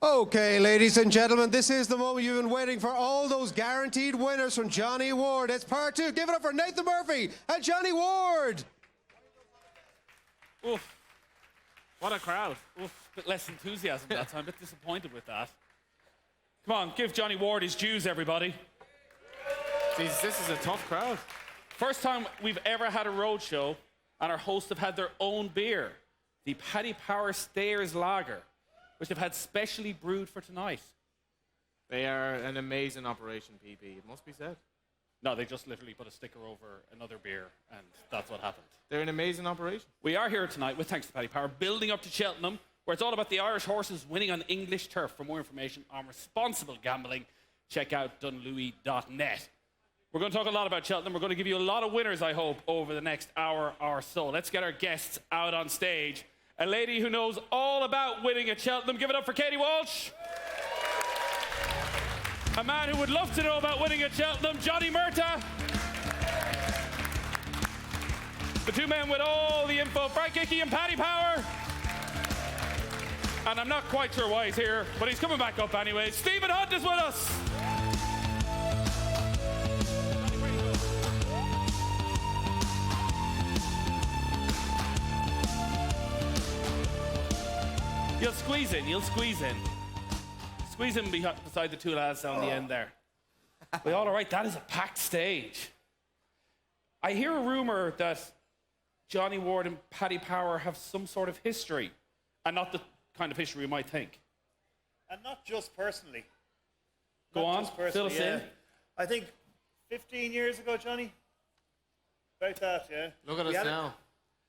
Okay, ladies and gentlemen, this is the moment you've been waiting for. All those guaranteed winners from Johnny Ward. It's part two. Give it up for Nathan Murphy and Johnny Ward. Oof. What a crowd. Oof. Bit less enthusiasm that time. A bit disappointed with that. Come on, give Johnny Ward his dues, everybody. Jesus, this is a tough crowd. First time we've ever had a roadshow, and our hosts have had their own beer, the Paddy Power Stayers Lager, which they've had specially brewed for tonight. They are an amazing operation, PP. It must be said. No, they just literally put a sticker over another beer, and that's what happened. They're an amazing operation. We are here tonight, with thanks to Paddy Power, building up to Cheltenham, where it's all about the Irish horses winning on English turf. For more information on responsible gambling, check out dunlewy.net. We're going to talk a lot about Cheltenham. We're going to give you a lot of winners, I hope, over the next hour or so. Let's get our guests out on stage. A lady who knows all about winning at Cheltenham. Give it up for Katie Walsh. A man who would love to know about winning at Cheltenham, Johnny Murtagh. The two men with all the info, Frank Icky and Paddy Power. And I'm not quite sure why he's here, but he's coming back up anyway. Stephen Hunt is with us. You'll squeeze in, you'll squeeze in. Squeeze in beside the two lads down the end there. But all right, that is a packed stage. I hear a rumour that Johnny Ward and Paddy Power have some sort of history, and not the kind of history you might think. And not just personally. Go on, fill us in. I think 15 years ago, Johnny, about that, yeah. Look at us now.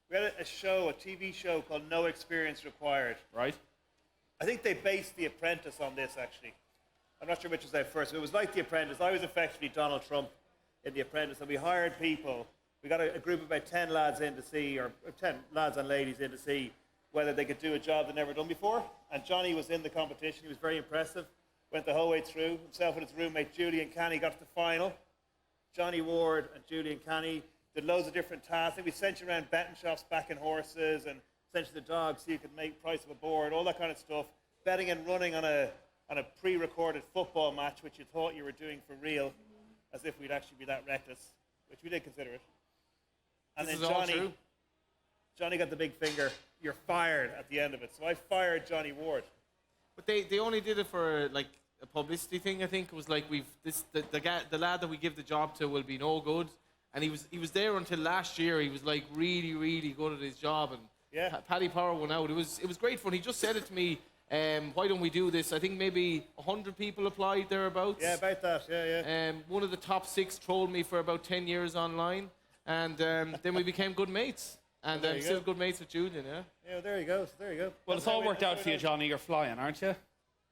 We had a show, a TV show called No Experience Required. Right. I think they based The Apprentice on this, actually. I'm not sure which was out first, but it was like The Apprentice. I was effectively Donald Trump in The Apprentice, and we hired people. We got a group of about 10 lads in to see, or 10 lads and ladies in to see whether they could do a job they'd never done before. And Johnny was in the competition. He was very impressive. Went the whole way through. Himself and his roommate, Julian Canny, got to the final. Johnny Ward and Julian Canny did loads of different tasks. We sent you around betting shops, backing horses, and sent you the dogs so you could make price of a board, all that kind of stuff. Betting and running on a pre-recorded football match, which you thought you were doing for real, as if we'd actually be that reckless, which we did consider it. And this then is all true. Johnny got the big finger. You're fired at the end of it. So I fired Johnny Ward. But they only did it for like a publicity thing. I think it was like the lad that we give the job to will be no good, and he was there until last year. He was like really good at his job, and yeah. Paddy Power went out. It was great fun. He just said it to me. Why don't we do this? I think maybe 100 people applied thereabouts. Yeah, about that. Yeah. One of the top 6 trolled me for about 10 years online, and then we became good mates. And I'm still good mates with Julian, yeah? Yeah, well, there you go. There you go. Well, it's all worked out for you, Johnny. You're flying, aren't you?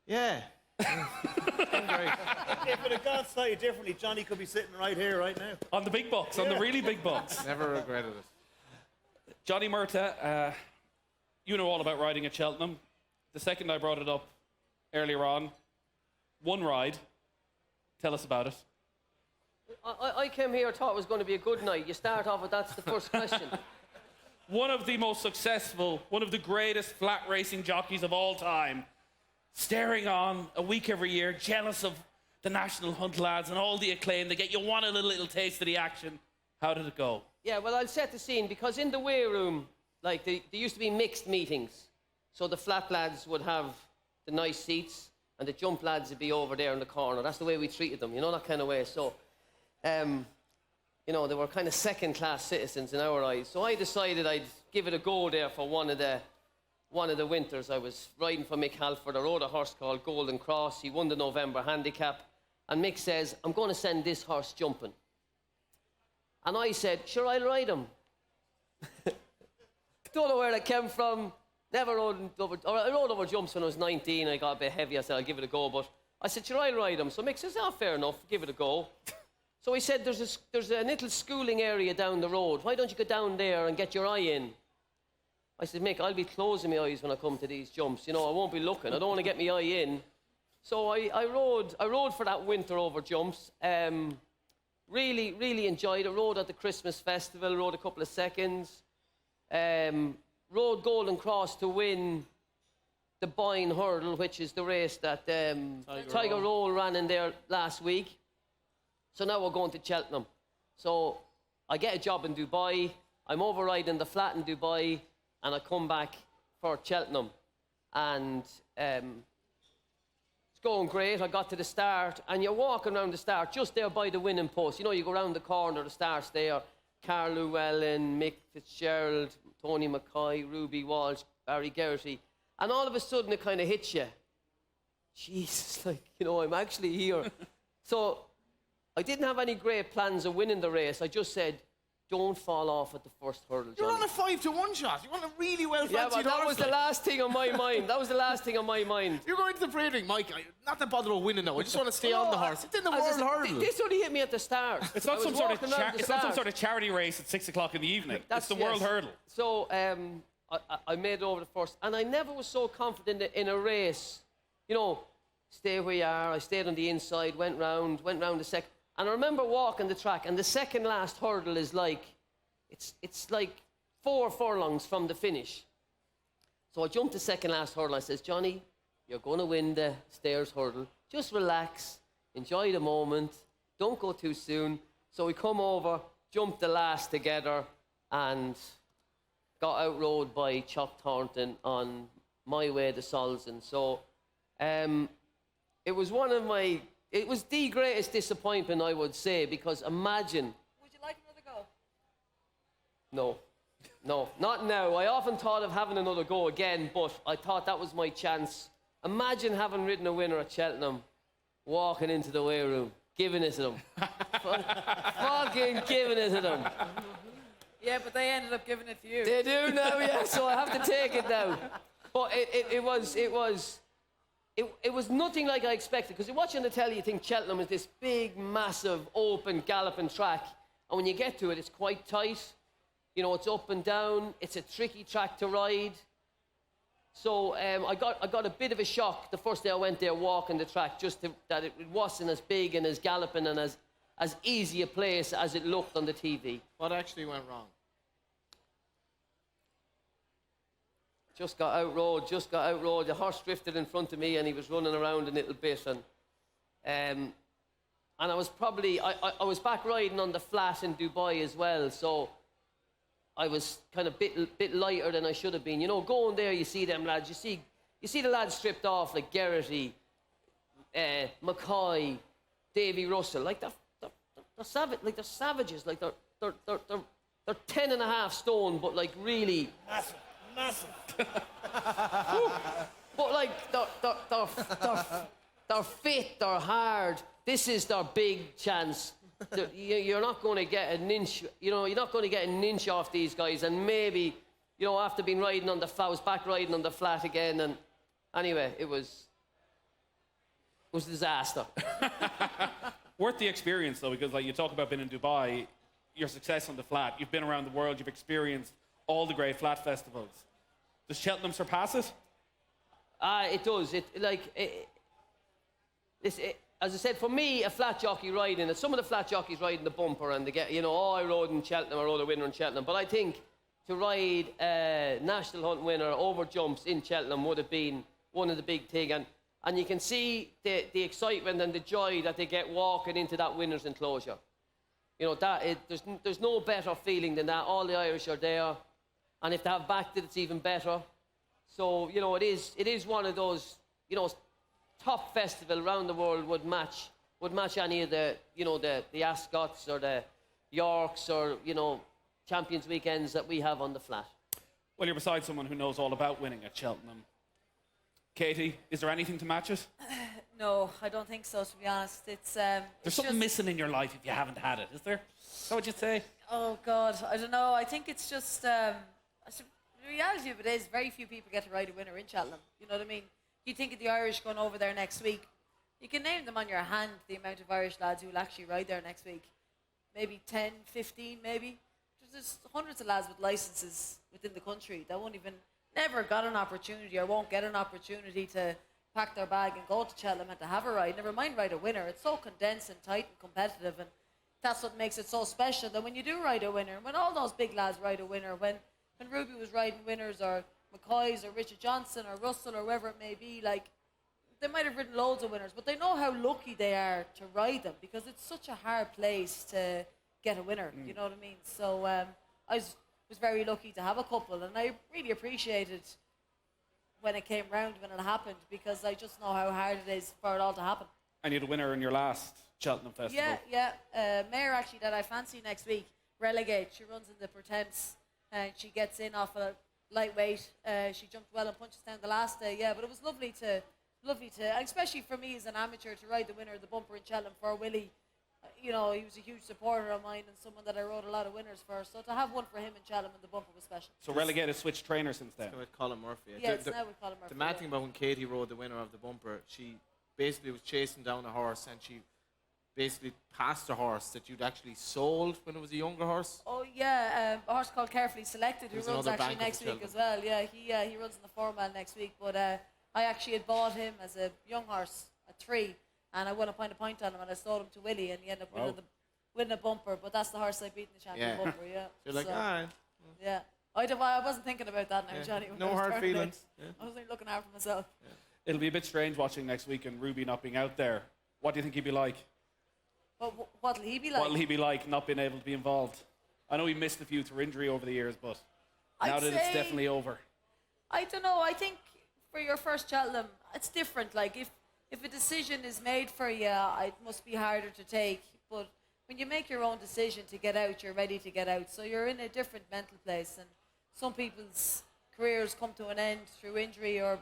Yeah. If it had gone slightly differently, Johnny could be sitting right here, right now. On the big bucks, on the really big bucks. Never regretted it. Johnny Murtagh, you know all about riding at Cheltenham. The second I brought it up earlier on, one ride. Tell us about it. I came here, thought it was going to be a good night. You start off with that's the first question. One of the most successful, one of the greatest flat racing jockeys of all time, staring on a week every year, jealous of the National Hunt lads and all the acclaim they get. You want a little taste of the action. How did it go? Yeah, well, I'll set the scene, because in the weigh room, like, there used to be mixed meetings. So the flat lads would have the nice seats, and the jump lads would be over there in the corner. That's the way we treated them, you know, that kind of way. So, you know, they were kind of second-class citizens in our eyes. So I decided I'd give it a go there for one of the winters. I was riding for Mick Halford. I rode a horse called Golden Cross. He won the November handicap. And Mick says, I'm going to send this horse jumping. And I said, sure, I'll ride him. Don't know where that came from. Never rode over, or I rode over jumps when I was 19. I got a bit heavy. I said, I'll give it a go. But I said, sure, I'll ride him. So Mick says, fair enough. Give it a go. So he said, there's a little schooling area down the road. Why don't you go down there and get your eye in? I said, Mick, I'll be closing my eyes when I come to these jumps. You know, I won't be looking. I don't want to get my eye in. So I rode for that winter over jumps. Really enjoyed it. Rode at the Christmas festival, rode a couple of seconds. Rode Golden Cross to win the Boyne Hurdle, which is the race that Tiger Roll ran in there last week. So now we're going to Cheltenham. So I get a job in Dubai. I'm overriding the flat in Dubai, and I come back for Cheltenham. And it's going great. I got to the start, and you're walking around the start, just there by the winning post. You know, you go around the corner, the start's there. Carl Llewellyn, Mick Fitzgerald, Tony McCoy, Ruby Walsh, Barry Geraghty. And all of a sudden, it kind of hits you. Jesus, like, you know, I'm actually here. So I didn't have any great plans of winning the race. I just said, don't fall off at the first hurdle, Johnny. You're on a 5-to-1 shot. You want a really well fancied Yeah, but that was the last thing on my mind. That was the last thing on my mind. You're going to the parade ring, Mike. Not to bother with winning now. I just want to stay on the horse. It's in the world hurdle. This only hit me at the start. It's not some sort of charity race at 6 o'clock in the evening. It's the world hurdle. So I made it over the first, and I never was so confident in a race. You know, stay where you are. I stayed on the inside, went round the second. And I remember walking the track, and the second last hurdle is like, it's like 4 furlongs from the finish. So I jumped the second last hurdle. I says, Johnny, you're going to win the stairs hurdle. Just relax, enjoy the moment, don't go too soon. So we come over, jumped the last together, and got outrode by Chuck Thornton on my way to Solzen. So it was it was the greatest disappointment, I would say, because imagine... Would you like another No, go? not now. I often thought of having another go again, but I thought that was my chance. Imagine having ridden a winner at Cheltenham, walking into the weigh room, giving it to them. Fucking giving it to them. Yeah, but they ended up giving it to you. They do now, yeah, so I have to take it now. But it was nothing like I expected, because you watch on the telly, you think Cheltenham is this big, massive, open, galloping track, and when you get to it, it's quite tight. You know, it's up and down. It's a tricky track to ride. So I got a bit of a shock the first day I went there walking the track, that it wasn't as big and as galloping and as easy a place as it looked on the TV. What actually went wrong? Just got outrode. The horse drifted in front of me, and he was running around a little bit. And I was probably... I was back riding on the flat in Dubai as well, so I was kind of bit lighter than I should have been. You know, going there, you see them lads. You see the lads stripped off, like Geraghty, McCoy, Davy Russell. Like, they're savages. Like, they're 10 and a half stone, but, like, really... Massive. But like they're fit, they're hard. This is their big chance. You're not going to get an inch. You know, you're not going to get an inch off these guys. And maybe, you know, after being riding on the flat, I was back riding on the flat again. And anyway, it was a disaster. Worth the experience though, because like you talk about being in Dubai, your success on the flat. You've been around the world. You've experienced all the great flat festivals. Does Cheltenham surpass it? It does. As I said, for me, a flat jockey riding it, some of the flat jockeys riding the bumper and they get, you know, oh, I rode in Cheltenham, I rode a winner in Cheltenham. But I think to ride a National Hunt winner over jumps in Cheltenham would have been one of the big things. And you can see the excitement and the joy that they get walking into that winner's enclosure. You know, there's no better feeling than that. All the Irish are there. And if they have backed it, it's even better. So, you know, it is one of those, you know, top festival around the world would match any of the, you know, the Ascots or the Yorks or, you know, Champions weekends that we have on the flat. Well, you're beside someone who knows all about winning at Cheltenham. Katie, is there anything to match it? No, I don't think so, to be honest. There's something missing in your life if you haven't had it, is there? Is that what you'd say? Oh, God, I don't know. I think it's just... the reality of it is very few people get to ride a winner in Cheltenham. You know what I mean? You think of the Irish going over there next week. You can name them on your hand, the amount of Irish lads who will actually ride there next week. Maybe 10, 15, maybe. There's hundreds of lads with licenses within the country that never got an opportunity or won't get an opportunity to pack their bag and go to Cheltenham and to have a ride. Never mind ride a winner. It's so condensed and tight and competitive, and that's what makes it so special. That when you do ride a winner, when all those big lads ride a winner, when Ruby was riding winners or McCoys or Richard Johnson or Russell or whoever it may be, like, they might have ridden loads of winners, but they know how lucky they are to ride them because it's such a hard place to get a winner. You know what I mean? So I was very lucky to have a couple, and I really appreciated when it came round, when it happened, because I just know how hard it is for it all to happen. And you had a winner in your last Cheltenham Festival. Yeah. Mayor, actually, that I fancy next week, relegate. She runs in the Pertemps, and she gets in off a lightweight. She jumped well and punches down the last day. Yeah, but it was lovely to, and especially for me as an amateur, to ride the winner of the bumper in Cheltenham for Willie. You know, he was a huge supporter of mine and someone that I rode a lot of winners for. So to have one for him in Cheltenham in the bumper was special. So relegated switched trainer since then. With Colin Murphy. Yeah, it's now with Colin Murphy. The mad thing about when Katie rode the winner of the bumper, she basically was chasing down a horse and she basically passed a horse that you'd actually sold when it was a younger horse. Oh yeah, a horse called Carefully Selected, who There's runs another actually bank next of week as well. Yeah, he runs in the 4-mile next week. But I actually had bought him as a young horse at 3, and I won a point on him, and I sold him to Willie, and he ended up winning a bumper. But that's the horse I beat in the champion bumper. Yeah. You're like, So, all right. Yeah. I wasn't thinking about that now, Johnny. when No I was hard turning it. feelings. Yeah. I was looking out for myself. It'll be a bit strange watching next week and Ruby not being out there. What do you think he'd be like? But what'll he be like? What'll he be like not being able to be involved? I know he missed a few through injury over the years, but now that it's definitely over. I don't know. I think for your first Cheltenham, it's different. Like if a decision is made for you, it must be harder to take. But when you make your own decision to get out, you're ready to get out. So you're in a different mental place. And some people's careers come to an end through injury or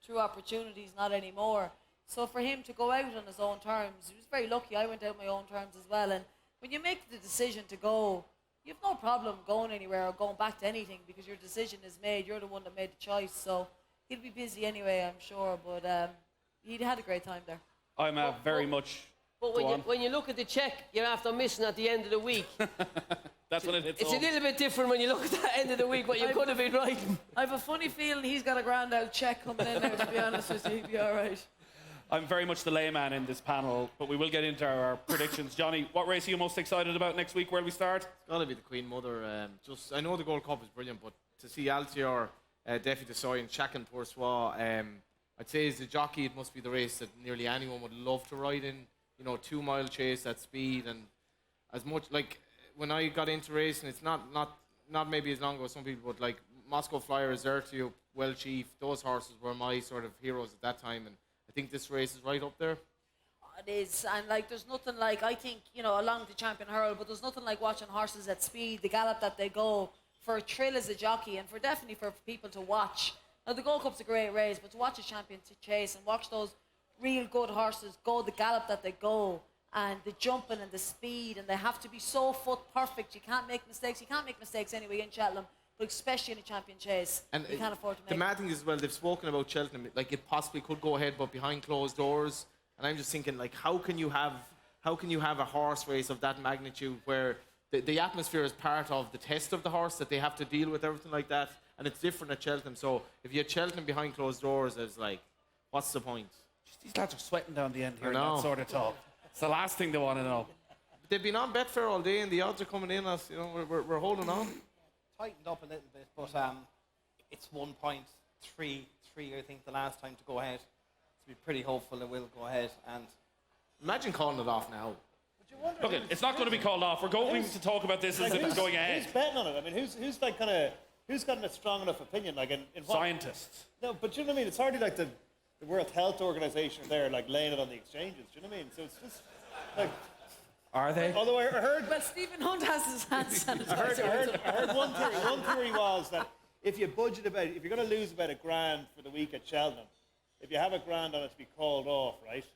through opportunities, not anymore. So for him to go out on his own terms, he was very lucky. I went out on my own terms as well. And when you make the decision to go, you have no problem going anywhere or going back to anything because your decision is made. You're the one that made the choice. So he'll be busy anyway, I'm sure. But he had a great time there. I'm very much. But when you look at the check you're after missing at the end of the week, That's when it hits it's home. a little bit different when you look at the end of the week, what you could have been writing. I have a funny feeling he's got a grand old check coming in now, to be honest with you. He'll be all right. I'm very much the layman in this panel, but we will get into our predictions. Johnny, what race are you most excited about next week? Where do we start? It's got to be the Queen Mother. I know the Gold Cup is brilliant, but to see Altior, Defi Desoy and Chacan Poursois, I'd say as a jockey, it must be the race that nearly anyone would love to ride in. You know, 2-mile chase at speed, and as much like when I got into racing, it's not maybe as long ago as some people, but like Moscow Flyer, Zertio, Well Chief, those horses were my sort of heroes at that time, and I think this race is right up there. It is, and like there's nothing like, I think, you know, along the Champion Hurl, but there's nothing like watching horses at speed, the gallop that they go, for a thrill as a jockey, and definitely for people to watch. Now the Gold Cup's a great race, but to watch a champion to chase and watch those real good horses go the gallop that they go, and the jumping and the speed, and they have to be so foot perfect. You can't make mistakes. You can't make mistakes anyway in Cheltenham, but especially in a champion chase, And you can't afford to make the mad thing is, well, they've spoken about Cheltenham, like it possibly could go ahead, but behind closed doors. And I'm just thinking, like, how can you have a horse race of that magnitude where the atmosphere is part of the test of the horse, that they have to deal with everything like that, and it's different at Cheltenham. So if you had Cheltenham behind closed doors, it's like, what's the point? These lads are sweating down the end here I in know. that sort of talk. It's the last thing they want to know. They've been on Betfair all day, and the odds are coming in. Us, you know, we're holding on. Tightened up a little bit, but it's 1.33, I think, the last time to go ahead. To be pretty hopeful it will go ahead. And Imagine calling it off now. Look, it's not going to be called off. We're going to talk about this as if it's going ahead. Who's betting on it? I mean, who's like kind of who's got a strong enough opinion? Like in what? Scientists. No, but you know what I mean. It's hardly like the World Health Organization there, like laying it on the exchanges. Do you know what I mean? So it's just like. Are they? Although I heard, Well, Stephen Hunt has his hand sanitizer. I heard one theory. One theory was that if you're going to lose about $1,000 for the week at Cheltenham, if you have $1,000 on it to be called off, right,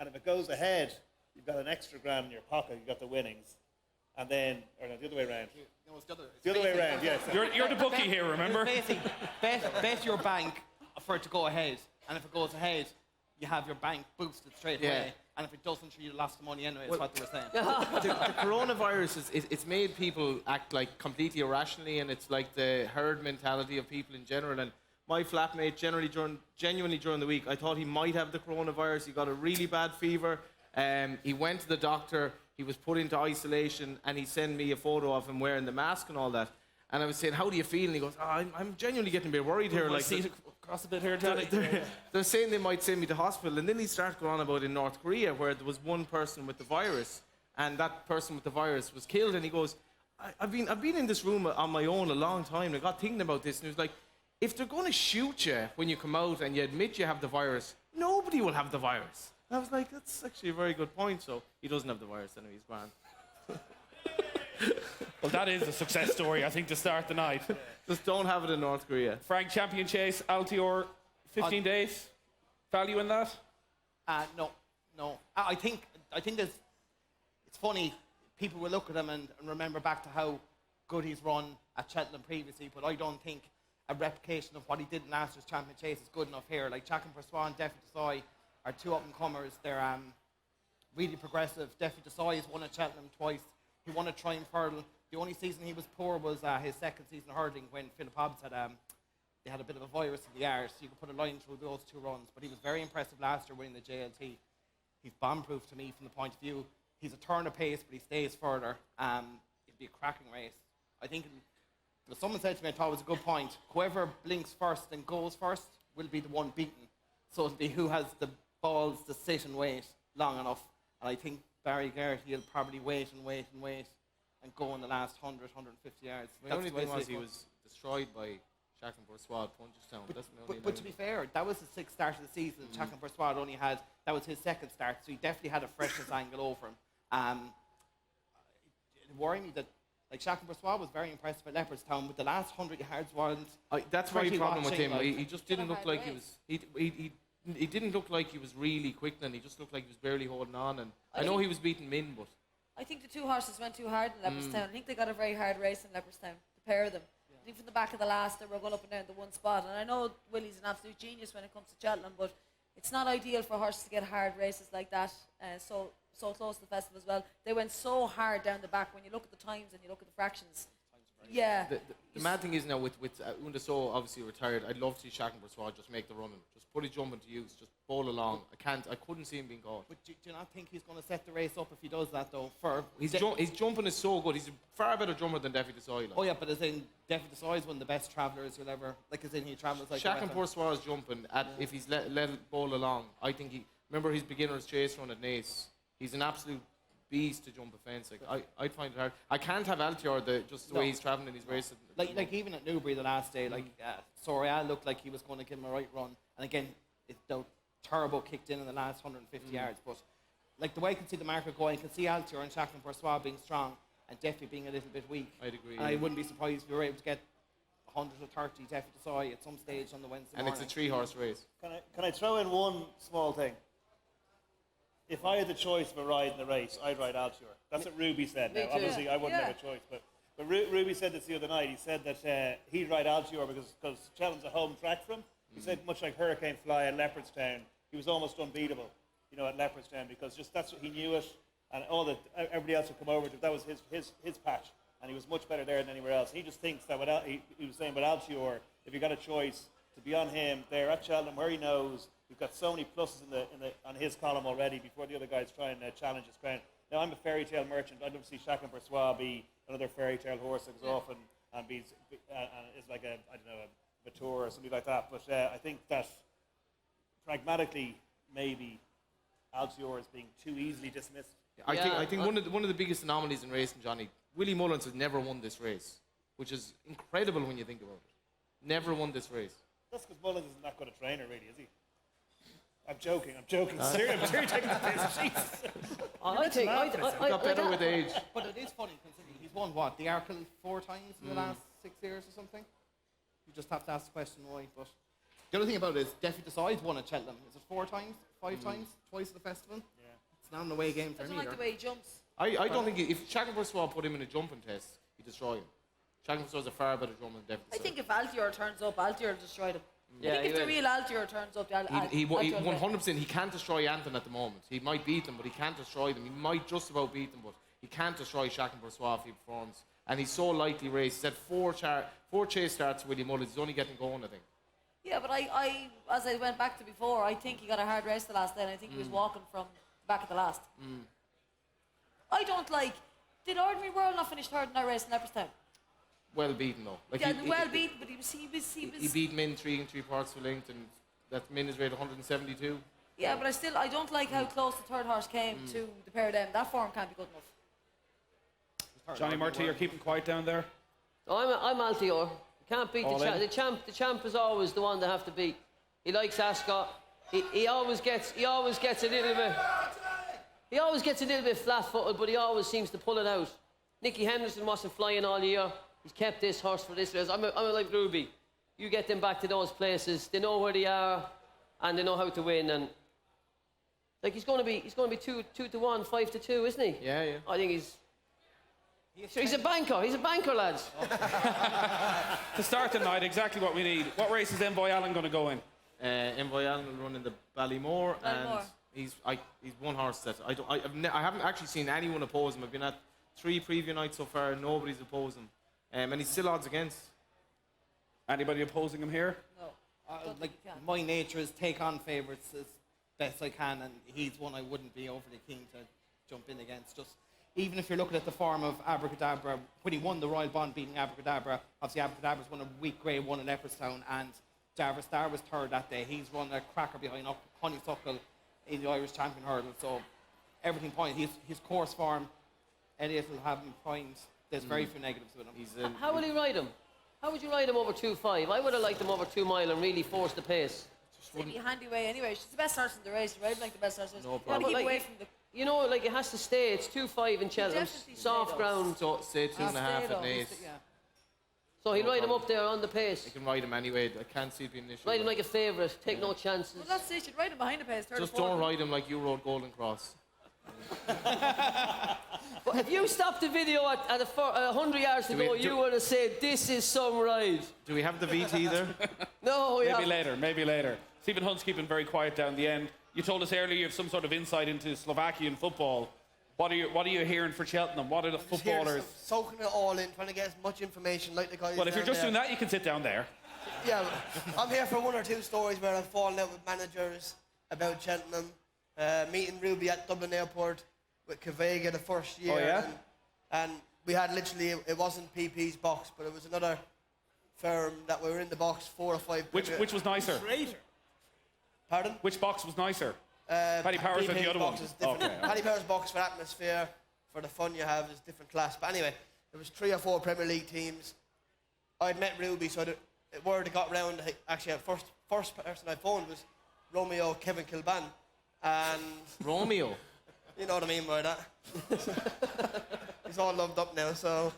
and if it goes ahead, you've got an extra grand in your pocket. You've got the winnings, and then or no, the other way around. no, it's The other way around, yes. You're the bookie here, remember? Basically, bet your bank for it to go ahead, and if it goes ahead, you have your bank boosted straight away. And if it doesn't, you lost the money anyway. Is what they were saying. the coronavirus it's made people act like completely irrationally, and it's like the herd mentality of people in general. And my flatmate, genuinely during the week, I thought he might have the coronavirus. He got a really bad fever. He went to the doctor. He was put into isolation, and he sent me a photo of him wearing the mask and all that. And I was saying, how do you feel? And he goes, I'm genuinely getting a bit worried here. Like, see it across a bit here, Johnny. they're saying they might send me to hospital. And then he started going on about in North Korea where there was one person with the virus and that person with the virus was killed. And he goes, I've been in this room on my own a long time. And I got thinking about this. And he was like, if they're going to shoot you when you come out and you admit you have the virus, nobody will have the virus. And I was like, that's actually a very good point. So he doesn't have the virus anyway. He's grand. Well, that is a success story, I think, to start the night. Just don't have it in North Korea. Frank, champion chase, Altior, 15 days. Value in that? No. I think it's funny. People will look at him and remember back to how good he's run at Cheltenham previously, but I don't think a replication of what he did in last year's champion chase is good enough here. Like Chacun Persoi and Defi Desai are two up-and-comers. They're really progressive. Defi Desai has won at Cheltenham twice. He won a Triumph Hurdle. The only season he was poor was his second season hurdling when Philip Hobbs had they had a bit of a virus in the arse. So you could put a line through those two runs. But he was very impressive last year winning the JLT. He's bomb-proof to me from the point of view. He's a turn of pace, but he stays further. It'd be a cracking race. I think someone said to me, I thought it was a good point. Whoever blinks first and goes first will be the one beaten. So it'll be who has the balls to sit and wait long enough. And I think Barry Geraghty will probably wait and go in the last 100, 150 yards. The only thing was he was destroyed by Chacun Persoi at Punchestown. But to be fair, that was the sixth start of the season. Chacun Persoi only had, that was his second start, so he definitely had a freshness angle over him. It worried me that Chacun Persoi was very impressive at Leopardstown, but the last 100 yards wasn't. That's my problem with him. Like, he just didn't look like he was. He didn't look like he was really quick. Then he just looked like he was barely holding on. And I know he was beating Min, but I think the two horses went too hard in Leopardstown. I think they got a very hard race in Leopardstown, the pair of them. I think from the back of the last, they were going up and down the one spot. And I know Willie's an absolute genius when it comes to Cheltenham, but it's not ideal for horses to get hard races like that so close to the festival as well. They went so hard down the back. When you look at the times and you look at the fractions, yeah. The mad thing is now with Undaso obviously retired, I'd love to see Chacun Persoi just make the running. Just put his jump into use, just bowl along. I couldn't see him being caught. But do you not think he's going to set the race up if he does that, though? His jumping is so good. He's a far better jumper than Defi Desai. Like. Oh, yeah, but as in, Defi Desai is one of the best travellers you'll ever... Like, as in, he travels like... Chacun Persoi's jumping, if he's let it bowl along, I think he... Remember his beginner's chase run at Naas? He's an absolute beast to jump a fence. Like, I'd find it hard. I can't have Altior, the way he's travelling in his race. Like even at Newbury the last day, Sorial looked like he was going to give him a right run. And again, the turbo kicked in the last 150 yards. But like the way I can see the market going, I can see Altior and Chacun Persoi being strong and Defi being a little bit weak. I'd agree. And I wouldn't be surprised if we were able to get 100 or 30 Defi Desai at some stage on the Wednesday morning. And it's a 3-horse race. Can I throw in one small thing? If I had the choice of a ride in the race, I'd ride Altior. That's what Ruby said. Now, obviously, I wouldn't have a choice, but Ruby said this the other night. He said that he'd ride Altior because Cheltenham's a home track for him. He said much like Hurricane Fly at Leopardstown, he was almost unbeatable, at Leopardstown because just that's what he knew it, and everybody else would come over to it. That was his patch, and he was much better there than anywhere else. He just thinks that he was saying with Altior, if you got a choice to be on him there at Cheltenham where he knows. We've got so many pluses on his column already before the other guys try and challenge his crown. Now, I'm a fairy tale merchant. I'd love to see Chacun Persoi be another fairy tale horse that goes off and is like a Vautour or something like that. But I think that pragmatically, maybe Altior is being too easily dismissed. I think one of the biggest anomalies in racing, Johnny, Willie Mullins has never won this race, which is incredible when you think about it. Never won this race. That's because Mullins isn't that good a trainer, really, is he? I'm joking. Seriously taking the piss. Jesus. I got better with age. But it is funny considering he's won what? The Arkle 4 times in the last 6 years or something? You just have to ask the question why. But the other thing about it is Defi Desai's won at Cheltenham. Is it 4 times? 5 times? Twice at the festival? Yeah. It's not an away game for I him don't like either. the way he jumps. I don't think if Chacun Persoi put him in a jumping test, he'd destroy him. Chacun Persoi is a far better jumper than Defi Desai. I think if Altior turns up, Altior destroyed him. Yeah, I think if the real Altior turns up, he 100%. He can't destroy Anton at the moment. He might beat them, but he can't destroy them. He might just about beat them, but he can't destroy Chacun Persoi if he performs. And he's so lightly raced. He said 4 chase starts with Willie Mullins. He's only getting going, I think. Yeah, but I, as I went back to before, I think he got a hard race the last day, and I think he was walking from the back of the last. I don't like... Did Ordinary World not finish third in that race in Leopardstown? well beaten though. Like Yeah, well beaten, but he was. he beat Min 3 3/4 of a length, and that Min is rated 172. Yeah, but I don't like how close the third horse came to the pair of them. That form can't be good enough. Johnny Murtagh, you're keeping quiet down there. I'm Altior. Can't beat All in. the champ. The champ is always the one they have to beat. He likes Ascot. He always gets a little bit. He always gets a little bit flat-footed, but he always seems to pull it out. Nicky Henderson wasn't flying all year. He's kept this horse for this race. I'm like Ruby. You get them back to those places. They know where they are, and they know how to win. And like he's going to be 2-1, 5-2, isn't he? Yeah. I think he's a banker. He's a banker, lads. To start the night, exactly what we need. What race is Envoy Allen going to go in? Envoy Allen will run in the Ballymore, and he's one horse that I haven't actually seen anyone oppose him. I've been at 3 preview nights so far, and nobody's opposed him. And he's still odds against. Anybody opposing him here? No. Like my nature is take on favourites as best I can, and he's one I wouldn't be overly keen to jump in against. Just even if you're looking at the form of Abracadabra, when he won the Royal Bond beating Abracadabra, obviously Abracadabra's won a weak grade 1 in Leopardstown, and Jarvis Star was third that day. He's run a cracker behind Honeysuckle in the Irish Champion Hurdle, so everything points. His course form, Elliot will have him primed. There's very few negatives with him. How will he ride him? How would you ride him over 2.5? I would have liked him over 2 mile and really forced the pace. It'd be a handy way anyway. She's the best horse in the race. Ride like the best horse. No Gotta problem. keep Like, away from the. You know, like it has to stay. It's 2.5 in Cheltenham, definitely soft stay, though. ground. So say 2.5 at Naas. So he'll ride him up there on the pace. I can ride him anyway. I can't see it being an issue. Ride him like a favourite. Take no chances. Well, that's it. You'd ride him behind the pace. Third Just or fourth. don't ride him like you rode Golden Cross. But if you stopped the video at 100 yards to Do we- go, do- you would have said, "This is some ride." Do we have the VT there? No, we Maybe later. Stephen Hunt's keeping very quiet down the end. You told us earlier you have some sort of insight into Slovakian football. What are you hearing for Cheltenham? What are the Just here, footballers? soaking it all in, trying to get as much information like the guys. Well, if you're down just there. doing that, you can sit down there. Yeah, I'm here for 1 or 2 stories where I've fallen out with managers about Cheltenham. Meeting Ruby at Dublin Airport with Cavega the first year. Oh, yeah? And we had literally, it wasn't PP's box, but it was another firm that we were in the box 4 or 5. Which was nicer? Pardon? Which box was nicer? Paddy Power's or the PP's other box one? is different. Okay. Paddy Power's box for atmosphere, for the fun you have, is different class. But anyway, there was 3 or 4 Premier League teams. I'd met Ruby, so the word got round. Actually, the first person I phoned was Romeo Kevin Kilban, and Romeo. you know what I mean by that. He's all loved up now, so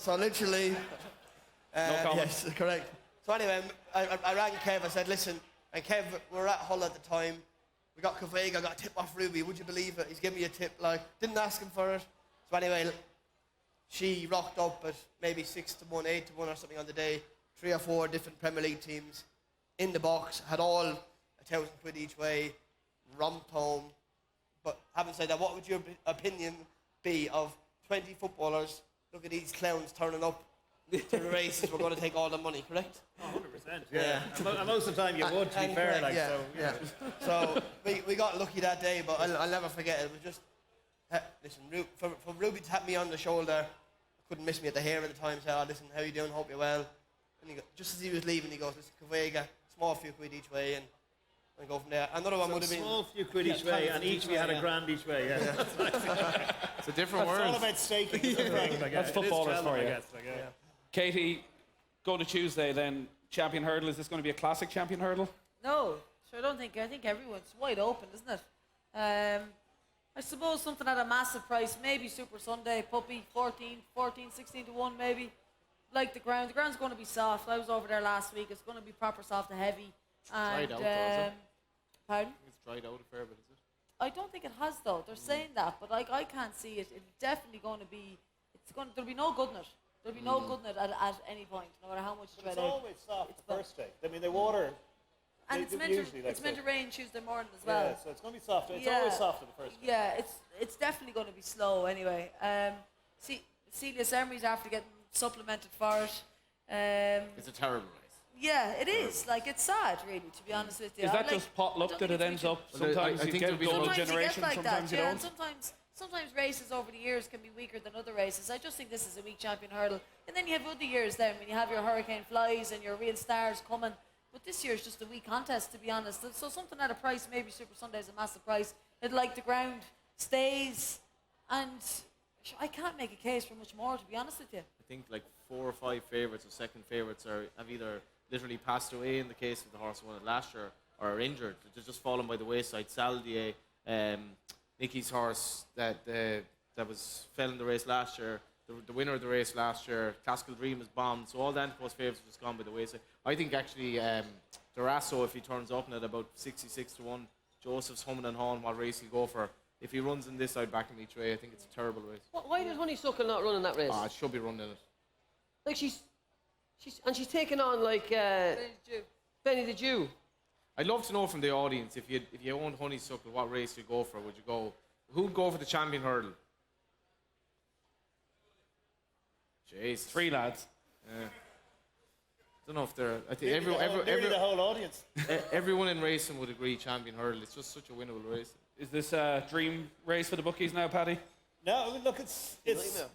literally. No comment. Yes, correct. So anyway, I rang Kev. I said, listen, and Kev, we're at Hull at the time. We got Cavega, got a tip off Ruby. Would you believe it? He's giving me a tip. Like, didn't ask him for it. So anyway, she rocked up at maybe 6-1, 8-1 or something on the day. 3 or 4 different Premier League teams in the box, had all 1,000 quid each way, romped home. But having said that, what would your opinion be of 20 footballers? Look at these clowns turning up to the races. We're going to take all the money, correct? 100%. Yeah. And most of the time you would, to be And fair. correct, Like, yeah, so, yeah. So we got lucky that day, but I'll never forget it. It was just, listen, for Ruby to tap me on the shoulder, couldn't miss me at the hair at the time, said, oh, listen, how you doing? Hope you're well. And just as he was leaving, he goes, listen, Cavega, small few quid each way, and go from there. Another one would have been... small few quid each way, and each we had a grand each way. Yeah. It's a different It's word. all about staking. That's footballers for you. I guess, like, yeah. Katie, go to Tuesday then. Champion hurdle. Is this going to be a classic champion hurdle? No, sure. I think everyone's wide open, isn't it? I suppose something at a massive price, maybe Super Sunday, Puppy, 14, 16-1 maybe. Like the ground. The ground's going to be soft. I was over there last week. It's going to be proper soft and heavy. And, dried out, though, is it? Pardon? It's dried out a fair bit, is it? I don't think it has though. They're saying that, but like I can't see it. It's definitely going to be. There'll be no good in it. There'll be no good in it at any point, no matter how much you It's tread out. always soft It's the first day. I mean, the water. And they it's do meant to, usually like it's meant to so. rain Tuesday morning as well. Yeah, so it's going to be soft. It's Yeah. always soft at the first day. Yeah, it's definitely going to be slow anyway. Celia Emery's after getting supplemented for it. It's a terrible race. Yeah, it is. Like, it's sad, really, to be honest with you. Is that Like, just pot luck don't that think it it's ends we up? Well, I Sometimes you think get there'll be golden Sometimes you generation, get like sometimes that, you yeah, and don't. sometimes races over the years can be weaker than other races. I just think this is a weak champion hurdle. And then you have other years then when you have your Hurricane Flies and your real stars coming. But this year is just a weak contest, to be honest. So something at a price, maybe Super Sunday is a massive price. It'd like the ground stays, and I can't make a case for much more, to be honest with you. I think like 4 or 5 favourites or second favourites have either literally passed away in the case of the horse who won it last year, or are injured. They're just fallen by the wayside. Saldier, Nicky's horse that fell in the race last year, the winner of the race last year, Classical Dream is bombed. So all the Antipost favourites have just gone by the wayside. I think actually Durasso, if he turns up at about 66-1, Joseph's humming and hawing what race he'll go for. If he runs in this, I'd back him each way. I think it's a terrible race. Why did Honeysuckle not run in that race? It should be running in it. Like she's taking on like Benny the Jew. I'd love to know from the audience, if you owned Honeysuckle, what race you'd go for. Would you go? Who'd go for the champion hurdle? Jeez, 3 lads. Yeah. Don't know if they're. I think Nearly the whole audience. everyone in racing would agree champion hurdle. It's just such a winnable race. Is this a dream race for the bookies now, Paddy? No, I mean, look, it's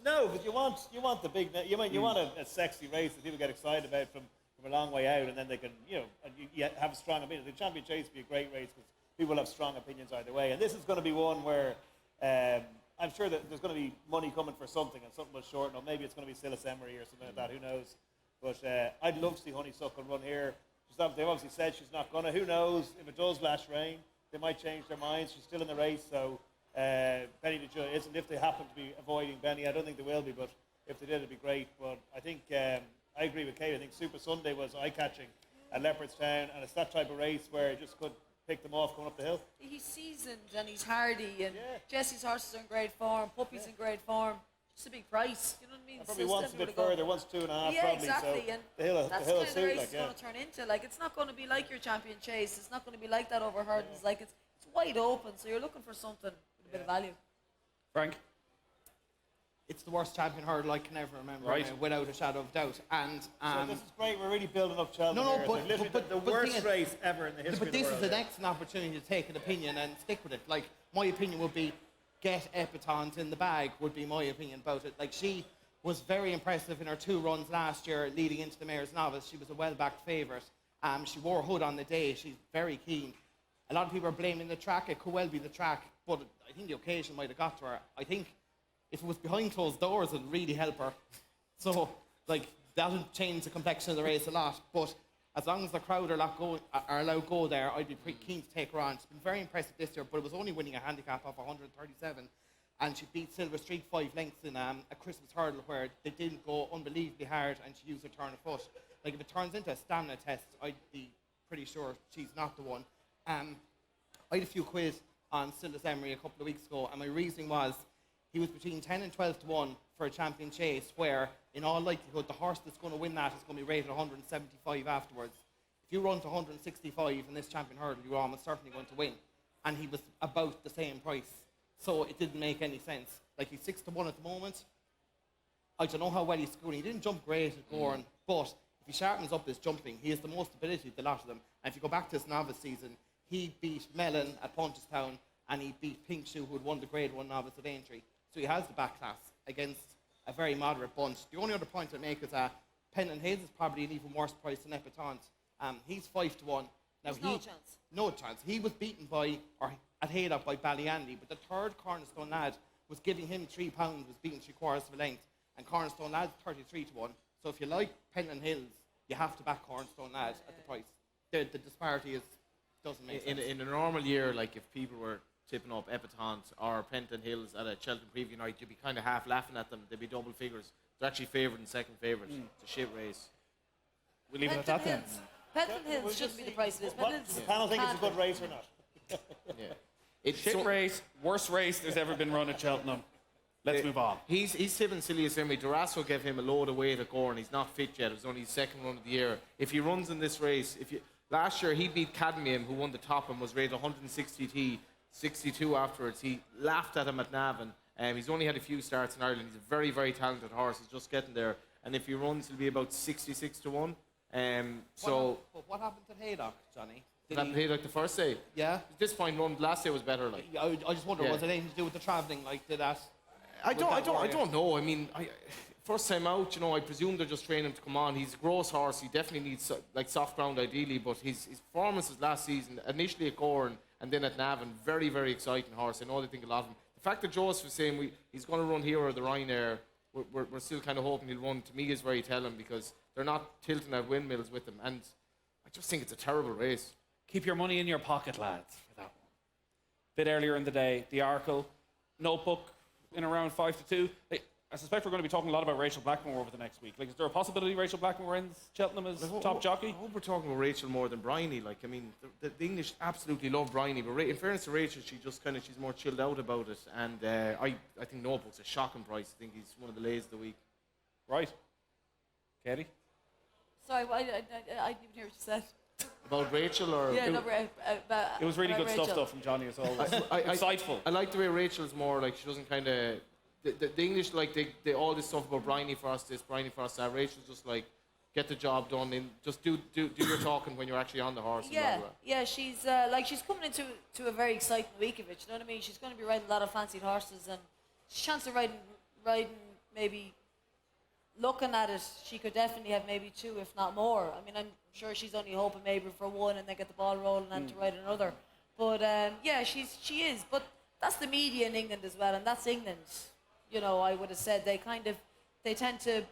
no, but you want the big, you want a sexy race that people get excited about from a long way out, and then they can, and you have a strong opinion. The Champion Chase would be a great race because people have strong opinions either way. And this is going to be one where I'm sure that there's going to be money coming for something, and something will shorten up. Maybe it's going to be Silas Emery or something like that. Who knows? But I'd love to see Honeysuckle run here. They've obviously said she's not going to. Who knows? If it does lash rain, they might change their minds. She's still in the race, so Benny the Judge isn't. If they happen to be avoiding Benny, I don't think they will be, but if they did, it'd be great. But I think I agree with Kate. I think Super Sunday was eye-catching at Leopardstown, and it's that type of race where you just could pick them off going up the hill. He's seasoned and he's hardy, and Jesse's horses are in great form, Puppy's in great form. Just a big price, you know what I mean? And probably wants a bit further, wants 2.5 yeah, probably. exactly. So and the hill that's will kind of the suit, race like, it's going to turn into. Like, it's not going to be like your Champion Chase. It's not going to be like that over hurdles. Like, it's wide open, so you're looking for something with a bit of value. Frank? It's the worst champion hurdle I can ever remember, Right. without a shadow of doubt. And So this is great. We're really building up Cheltenham. No, here. but- It's literally but the the thing worst is- race ever in the history but of the this world. is an excellent opportunity to take an opinion and stick with it. Like, my opinion would be get Epitons in the bag, would be my opinion about it. Like, she was very impressive in her 2 runs last year leading into the Mayor's Novice. She was a well-backed favourite. She wore a hood on the day. She's very keen. A lot of people are blaming the track. It could well be the track, but I think the occasion might have got to her. I think if it was behind closed doors, it'd really help her. So, like, that would change the complexion of the race a lot. But as long as the crowd are allowed go there, I'd be pretty keen to take her on. She's been very impressive this year, but it was only winning a handicap of 137. And she beat Silver Streak 5 lengths in a Christmas hurdle where they didn't go unbelievably hard and she used her turn of foot. Like, if it turns into a stamina test, I'd be pretty sure she's not the one. I had a few quiz on Silas Emery a couple of weeks ago, and my reasoning was he was between 10 and 12-1 for a Champion Chase, where in all likelihood the horse that's going to win that is going to be rated 175 afterwards. If you run to 165 in this Champion Hurdle, you're almost certainly going to win. And he was about the same price, so it didn't make any sense. Like, he's 6-1 at the moment. I don't know how well he's scoring. He didn't jump great at Goran, but if he sharpens up his jumping, he has the most ability of the lot of them. And if you go back to his novice season, he beat Mellon at Punchestown, and he beat Pink Shoe, who had won the Grade 1 novice at Aintree. So he has the back class against a very moderate bunch. The only other point I'd make is that Pennon Hayes is probably an even worse price than Epitons. He's 5-1. Now There's no chance. No chance. He was beaten at Haydock by Ballyandy, but the third Cornerstone lad was giving him £3, was beaten 3/4 of a length, and Cornerstone lad's 33-1. So if you like Pennon Hills, you have to back Cornerstone lad at the price. The disparity doesn't make sense. In a normal year, like if people were tipping up Epitons or Penton Hills at a Cheltenham preview night, you'd be kind of half laughing at them. They'd be double figures. They're actually favoured and second favourite. It's a shit race. We'll leave it at that then. Penton Hills shouldn't be the price it is. What, does the panel think it's a good race or not? Yeah. It's Shit race, worst race there's ever been run at Cheltenham. Let's move on. He's tipping Silas Emery. Durasso gave him a load of weight at Gore, and he's not fit yet. It was only his second run of the year. If he runs in this race, last year he beat Cadmium, who won the top and was rated 160T, 62 afterwards. He laughed at him at Navan. He's only had a few starts in Ireland. He's a very, very talented horse. He's just getting there. And if he runs, he'll be about 66-1. But what happened to Haydock, Johnny? That he? played like the first day. Yeah. This point run last day was better. Like I just wonder, Yeah. was it anything to do with the travelling? Like, did that? I would that worry you? don't know. I mean, first time out, I presume they're just training him to come on. He's a gross horse. He definitely needs like soft ground ideally, but his performances last season, initially at Gorn and then at Navan, very, very exciting horse. I know they think a lot of him. The fact that Joseph is saying he's going to run here or the Ryanair, we're still kind of hoping he'll run, to me is very telling, because they're not tilting at windmills with him. And I just think it's a terrible race. Keep your money in your pocket, lads, for that one. Bit earlier in the day, the Arkle, Notebook in around 5 to 2. I suspect we're going to be talking a lot about Rachel Blackmore over the next week. Like, is there a possibility Rachel Blackmore ends Cheltenham as top jockey? I hope we're talking about Rachel more than Bryony. Like, I mean, the English absolutely love Bryony, but in fairness to Rachel, she's more chilled out about it. And I think Notebook's a shocking price. I think he's one of the lays of the week. Right. Katie? Sorry, I didn't even hear what you said. About Rachel or Yeah, no, It was really about good stuff, Rachel. though, from Johnny as always. I- Insightful. I like the way Rachel's more like she doesn't kind of the English like they all this stuff about Bryony for us this, Bryony for us that. Rachel's just like get the job done and just do your talking when you're actually on the horse. And Yeah, blah, blah. yeah, she's she's coming into a very exciting week of it. You know what I mean? She's going to be riding a lot of fancied horses, and chance of riding maybe. Looking at it, she could definitely have maybe 2, if not more. I mean, I'm sure she's only hoping maybe for 1 and then get the ball rolling and to ride another. But yeah, she is. But that's the media in England as well, and that's England. I would have said they tend to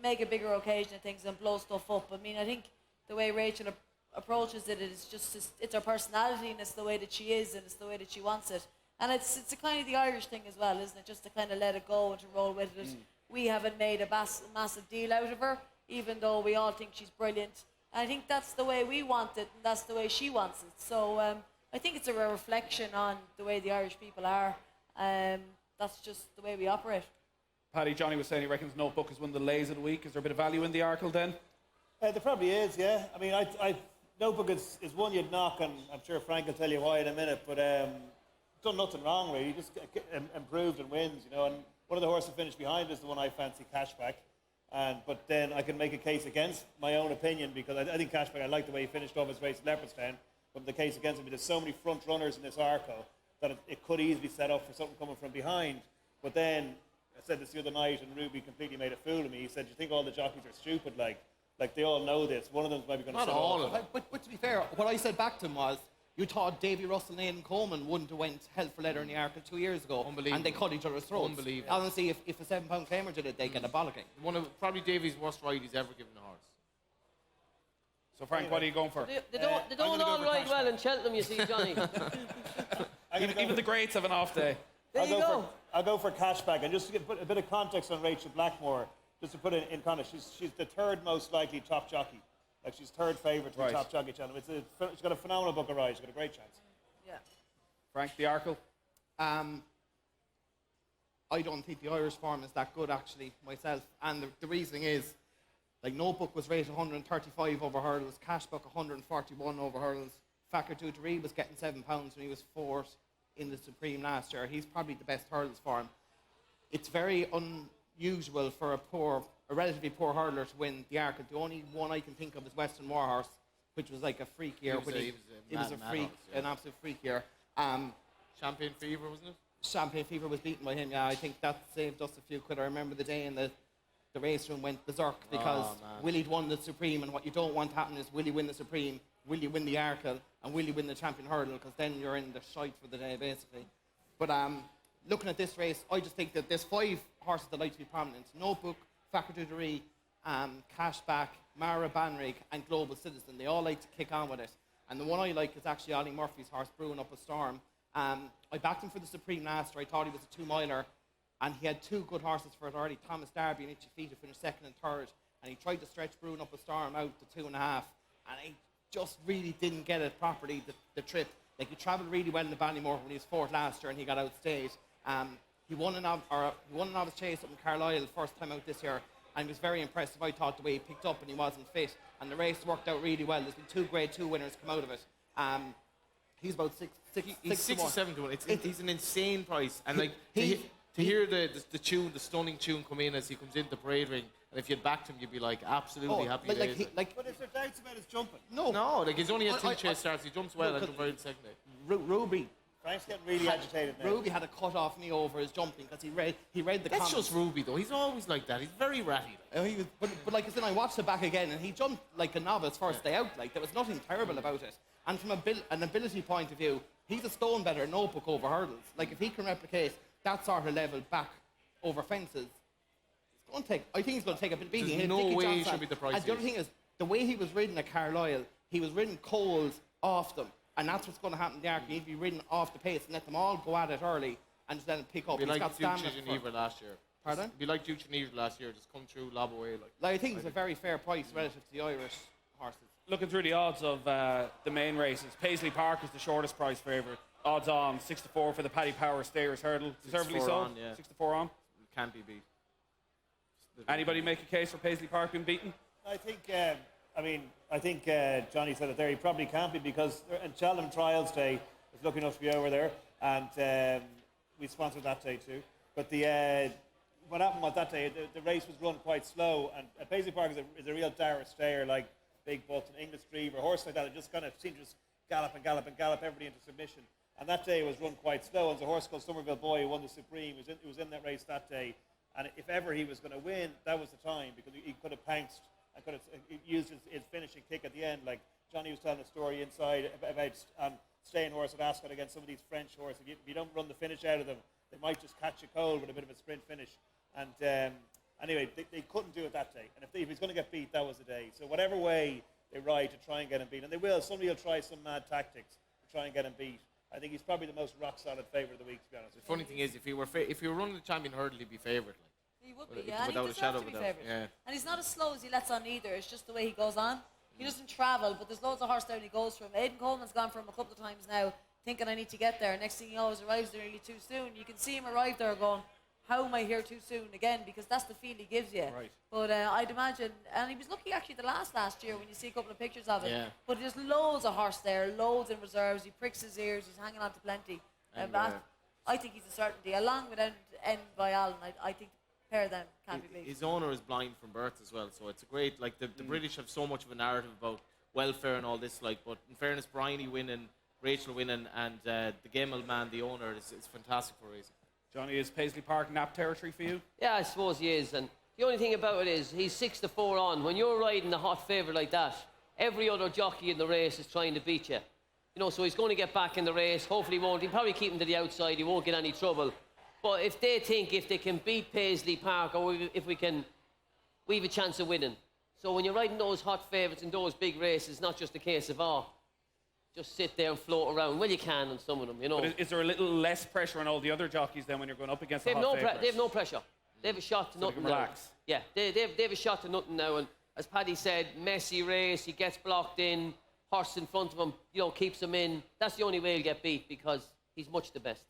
make a bigger occasion of things and blow stuff up. I mean, I think the way Rachel approaches it is it's her personality, and it's the way that she is, and it's the way that she wants it. And it's a kind of the Irish thing as well, isn't it? Just to kind of let it go and to roll with it. We haven't made a massive deal out of her, even though we all think she's brilliant. And I think that's the way we want it, and that's the way she wants it. So I think it's a reflection on the way the Irish people are. That's just the way we operate. Paddy, Johnny was saying he reckons Notebook is one of the lays of the week. Is there a bit of value in the Arkle then? There probably is, yeah. I mean, Notebook is one you'd knock, and I'm sure Frank will tell you why in a minute, but done nothing wrong, really. He just improved and wins, and one of the horses finished behind is the one I fancy, Cashback. But then I can make a case against my own opinion, because I think Cashback, I like the way he finished off his race at Leopardstown, but the case against him, there's so many front runners in this Arkle that it could easily set up for something coming from behind. But then, I said this the other night, and Ruby completely made a fool of me. He said, "Do you think all the jockeys are stupid? Like they all know this. One of them's maybe going to Not set all off." of them. But to be fair, what I said back to him was, you thought Davy Russell and Aidan Coleman wouldn't have went hell for leather in the Arkle 2 years ago. Unbelievable. And they cut each other's throats. Unbelievable. Honestly, if a 7-pound claimer did it, they get a bollocking. One of probably Davy's worst ride he's ever given a horse. So, Frank, what are you going for? They don't I'm gonna all go for ride Cashback. well in Cheltenham, you see, Johnny. Even the greats have an off day. There you go. I'll go for Cashback. And just to put a bit of context on Rachel Blackmore, just to put it in context, she's the third most likely top jockey. Like, she's third favourite to be Right. top jockey channel. She's got a phenomenal book of rides. She's got a great chance. Yeah. Frank, the Arkle? I don't think the Irish form is that good, actually, myself. And the reasoning is, like, Notebook was rated 135 over hurdles, Cashback 141 over hurdles. Fakir Duteree was getting £7 when he was 4th in the Supreme last year. He's probably the best hurdles for him. It's very unusual for a relatively poor hurdler to win the Arkle. The only one I can think of is Western Warhorse, which was like a freak year. It was a freak, an absolute freak year. Champagne Fever, wasn't it? Champagne Fever was beaten by him. Yeah, I think that saved us a few quid. I remember the day in the race room went berserk because Willie'd won the Supreme, and what you don't want to happen is Willie win the Supreme, Willie win the Arkle, and Willie win the Champion Hurdle, because then you're in the shite for the day, basically. But looking at this race, I just think that there's 5 horses that like to be prominent. Notebook, Fakir Duteree, Cashback, Mara Banrig, and Global Citizen. They all like to kick on with it. And the one I like is actually Ollie Murphy's horse, Brewing Up a Storm. I backed him for the Supreme last year. I thought he was a 2-miler, and he had 2 good horses for it already. Thomas Darby and Itchy Feet who finished 2nd and 3rd, and he tried to stretch Brewing Up a Storm out to 2.5, and he just really didn't get it properly, the trip. Like, he travelled really well in the Ballymore when he was 4th last year, and he got outstayed. He won an novice chase up in Carlisle first time out this year, and he was very impressive, I thought, the way he picked up and he wasn't fit. And the race worked out really well. There's been 2 Grade 2 winners come out of it. He's about 6 He's 6 or 7 to 1. He's an insane price. And like To hear the tune, the stunning tune come in as he comes into the parade ring, and if you'd backed him, you'd be like absolutely happy days. But is there doubts about his jumping? No, like he's only had two chase starts. He jumps well and converted second day. Ruby. Frank's getting really agitated now. Ruby had a cut off knee over his jumping because he read the That's comments. just Ruby though. He's always like that. He's very ratty. He was, but like I said, I watched it back again, and he jumped like a novice first day out. Like there was nothing terrible about it. And from an ability point of view, he's a stone better notebook over hurdles. Like if he can replicate that sort of level back over fences, it's going to take. I think he's going to take a bit of beating. There's no way he should be the price. And the other thing is the way he was ridden at Carlisle. He was ridden cold off them, and that's what's going to happen there. He needs to be ridden off the pace and let them all go at it early, and just let him pick up. Be He's like got Duke stamina. Geneva last year. Pardon? Be like Duke Geneva last year. Just come through, lob away. Like I think it's a very fair price relative to the Irish horses. Looking through the odds of the main races, Paisley Park is the shortest price favourite. Odds on 6-4 for the Paddy Power Stayers Hurdle. Deservedly 6-4 so. on, yeah. 6-4 on. Can't be beat. Anybody make a case for Paisley Park being beaten? I think, Johnny said it there. He probably can't be because Cheltenham Trials Day is lucky enough to be over there, and we sponsored that day too. But what happened was that day the race was run quite slow, and Paisley Park is a real Dara stayer, like Big Butts and English Dream or horse like that. It just kind of seemed to just gallop and gallop and gallop everybody into submission. And that day was run quite slow. And there's a horse called Somerville Boy who won the Supreme. He was in that race that day. And if ever he was going to win, that was the time because he could have pounced and could have used his finishing kick at the end. Like Johnny was telling a story inside about staying horse at Ascot against some of these French horses. If you don't run the finish out of them, they might just catch you cold with a bit of a sprint finish. And anyway, they couldn't do it that day. And if he's going to get beat, that was the day. So whatever way they ride to try and get him beat, and they will. Somebody will try some mad tactics to try and get him beat. I think he's probably the most rock-solid favourite of the week, to be honest. The funny thing is, if he were running the champion hurdle, he'd be favourite. He would Without- be, yeah. without And a he shadow deserves to of be a doubt, favourite. yeah. And he's not as slow as he lets on either. It's just the way he goes on. He doesn't travel, but there's loads of horse there and he goes from. Aidan Coleman's gone from a couple of times now, thinking I need to get there. Next thing he always arrives there nearly too soon. You can see him arrive there going, how am I here too soon again? Because that's the feel he gives you. Right. But I'd imagine, and he was lucky actually the last year when you see a couple of pictures of it. Yeah. But there's loads of horse there, loads in reserves. He pricks his ears, he's hanging on to plenty. I think he's a certainty. Along with N by Allen, I think the pair of them can't be beat. His owner is blind from birth as well, so it's a great. Like the British have so much of a narrative about welfare and all this. Like, but in fairness, Bryony winning, Rachel winning, and the Gemmell man, the owner, is fantastic for racing. Johnny, is Paisley Park nap territory for you? Yeah, I suppose he is. And the only thing about it is he's 6-4 on. When you're riding a hot favourite like that, every other jockey in the race is trying to beat you. You know, so he's going to get back in the race. Hopefully he won't. He'll probably keep him to the outside. He won't get any trouble. But if they think if they can beat Paisley Park or if we have a chance of winning. So when you're riding those hot favourites in those big races, it's not just a case of, just sit there and float around. Well, you can on some of them, you know. But is there a little less pressure on all the other jockeys then when you're going up against the hot favourites? They have no pressure. They have a shot to So they nothing can now. relax. Yeah, they have a shot to nothing now. And as Paddy said, messy race, he gets blocked in, horse in front of him, keeps him in. That's the only way he'll get beat because he's much the best.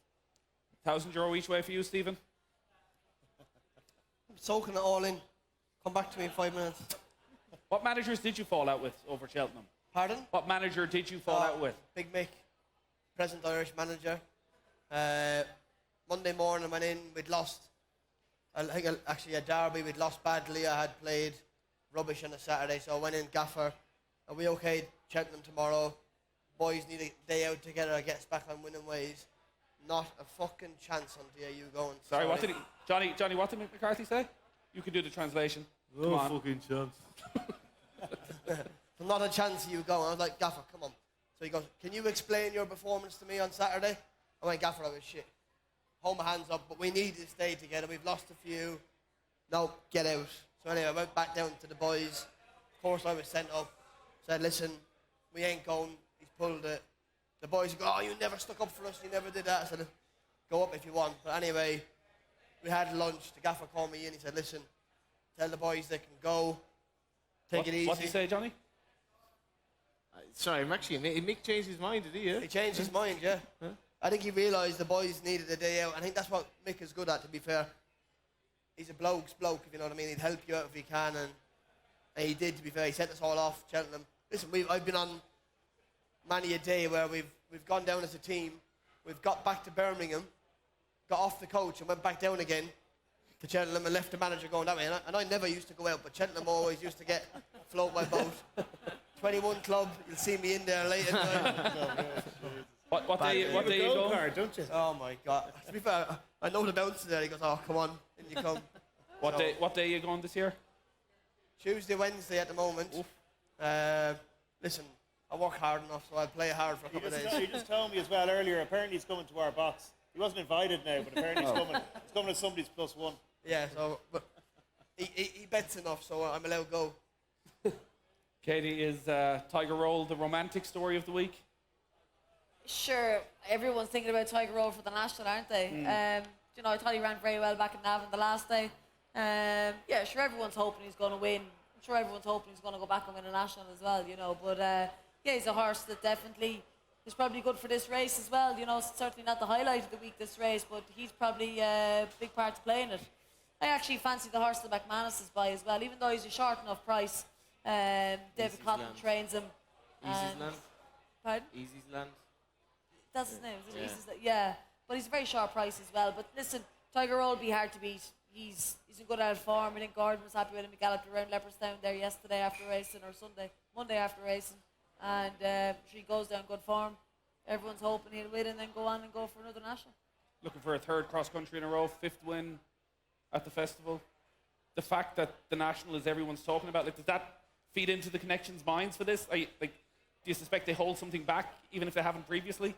€1,000 each way for you, Stephen? I'm soaking it all in. Come back to me in 5 minutes. What managers did you fall out with over Cheltenham? Pardon? What manager did you fall out with? Big Mick, present Irish manager. Monday morning I went in, we'd lost. I think actually at Derby we'd lost badly. I had played rubbish on a Saturday, so I went in gaffer. Are we okay? Cheltenham tomorrow. Boys need a day out together. I get us back on winning ways. Not a fucking chance on DAU going. Sorry, what did he... Johnny, what did McCarthy say? You can do the translation. Come on. fucking chance. Not a chance of you going. I was like, Gaffer, come on. So he goes, can you explain your performance to me on Saturday? I went, Gaffer, I was shit. Hold my hands up, but we need to stay together. We've lost a few. No, get out. So anyway, I went back down to the boys. Of course, I was sent up. Said, listen, we ain't going. He's pulled it. The boys go, oh, you never stuck up for us. You never did that. I said, go up if you want. But anyway, we had lunch. The Gaffer called me in. He said, listen, tell the boys they can go. Take it easy. What did he say, Johnny? Sorry, Mick changed his mind, did he? Yeah? He changed his mind, yeah. Huh? I think he realised the boys needed a day out. I think that's what Mick is good at, to be fair. He's a bloke's bloke, if you know what I mean. He'd help you out if he can, and he did, to be fair. He sent us all off, Cheltenham. Listen, I've been on many a day where we've gone down as a team. We've got back to Birmingham, got off the coach and went back down again to Cheltenham and left the manager going that way. And I never used to go out, but Cheltenham always used to float my boat. 21 club, you'll see me in there late at night. What day you go? Card, don't you? Oh my God. To be fair, I know the bouncer there. He goes, oh, come on, in you come. What day are you going this year? Tuesday, Wednesday at the moment. Listen, I work hard enough, so I'll play hard for a couple of days. He just told me as well earlier, apparently he's coming to our box. He wasn't invited now, but apparently he's coming. He's coming as somebody's +1. Yeah, so but he bets enough, so I'm allowed to go. Katie, is Tiger Roll the romantic story of the week? Sure, everyone's thinking about Tiger Roll for the national, aren't they? You know, I thought he ran very well back in Navan the last day. Yeah, sure, everyone's hoping he's going to win. I'm sure everyone's hoping he's going to go back and win a national as well, you know. But yeah, he's a horse that definitely is probably good for this race as well. You know, it's certainly not the highlight of the week, this race, but he's probably a big part to play in it. I actually fancy the horse that McManus is by as well, even though he's a short enough price. David Cotton trains him. Easy's Land. Pardon? Easy's Land. That's his name, is it? Yeah, but he's a very sharp price as well. But listen, Tiger Roll will be hard to beat. He's in good out of form. I think Gordon was happy with him. He galloped around Leopardstown there yesterday after racing, or Monday after racing. And sure he goes down good form. Everyone's hoping he'll win and then go on and go for another national. Looking for a third cross country in a row, 5th win at the festival. The fact that the national is everyone's talking about, like, does that feed into the connections' minds for this? Do you suspect they hold something back, even if they haven't previously?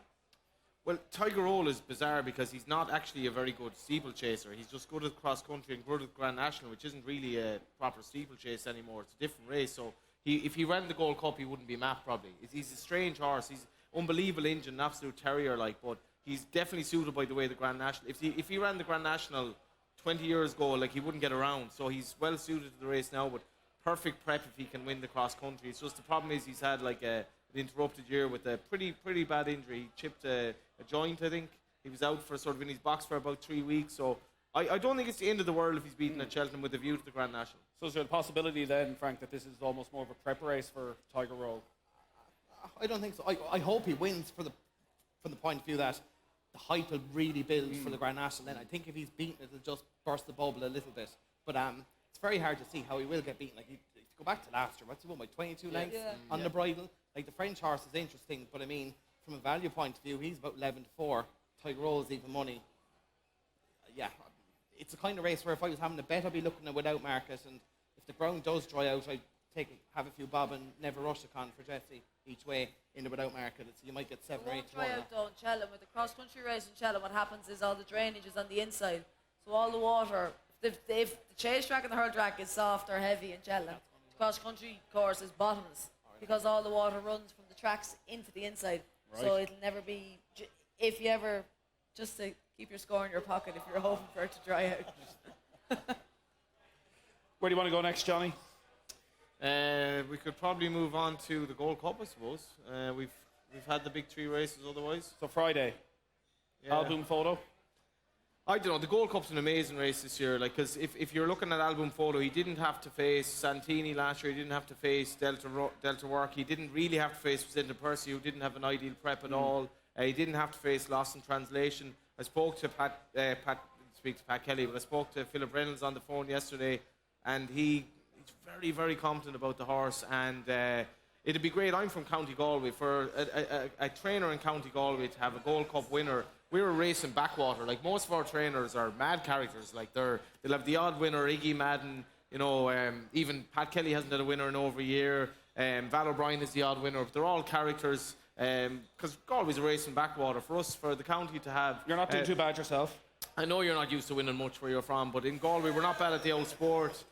Well, Tiger Roll is bizarre because he's not actually a very good steeplechaser. He's just good at cross country and good at Grand National, which isn't really a proper steeplechase anymore. It's a different race. So if he ran the Gold Cup, he wouldn't be mapped probably. He's a strange horse. He's unbelievable engine, an absolute terrier like, but he's definitely suited by the way the Grand National. If he ran the Grand National 20 years ago, like, he wouldn't get around. So he's well suited to the race now, but perfect prep if he can win the cross country. It's just the problem is he's had like an interrupted year with a pretty bad injury. He chipped a joint, I think. He was out for sort of in his box for about 3 weeks. So I don't think it's the end of the world if he's beaten at Cheltenham with a view to the Grand National. So is there a possibility then, Frank, that this is almost more of a prep race for Tiger Roll? I don't think so. I hope he wins from the point of view that the hype will really build for the Grand National. Then I think if he's beaten, it'll just burst the bubble a little bit. But it's very hard to see how he will get beaten. Like, if you go back to last year, what's he won by 22 lengths on the bridle? Like, the French horse is interesting, but I mean, from a value point of view, he's about 11-4. Tiger Roll is even money. Yeah, it's a kind of race where if I was having a bet, I'd be looking at without market, and if the ground does dry out, I'd have a few bob and never rush a con for Jesse each way in the without market. So you might get 7 or 8 to 1. Try out though in Cheltenham. With the cross-country race in Cheltenham, what happens is all the drainage is on the inside. So all the water, if the chase track and the hurl track is soft or heavy in Cheltenham, the cross-country course is bottomless because all the water runs from the tracks into the inside. Right. So it'll never be, if you ever, just to keep your score in your pocket if you're hoping for it to dry out. Where do you want to go next, Johnny? We could probably move on to the Gold Cup, I suppose. We've had the big 3 races otherwise. So Friday, album photo. I don't know. The Gold Cup's an amazing race this year. Like, because if you're looking at album photo, he didn't have to face Santini last year. He didn't have to face Delta Work. He didn't really have to face Vicente Percy, who didn't have an ideal prep at all. He didn't have to face Lost in Translation. I spoke to Pat Kelly, but I spoke to Philip Reynolds on the phone yesterday, and he's very, very confident about the horse. And it'd be great. I'm from County Galway. For a trainer in County Galway to have a Gold Cup winner, we're a race in backwater. Like, most of our trainers are mad characters. Like, they'll have the odd winner, Iggy Madden. You know, even Pat Kelly hasn't had a winner in over a year. Val O'Brien is the odd winner. But they're all characters. Because Galway's a race in backwater. For us, for the county to have... You're not doing too bad yourself. I know you're not used to winning much where you're from, but in Galway, we're not bad at the old sport.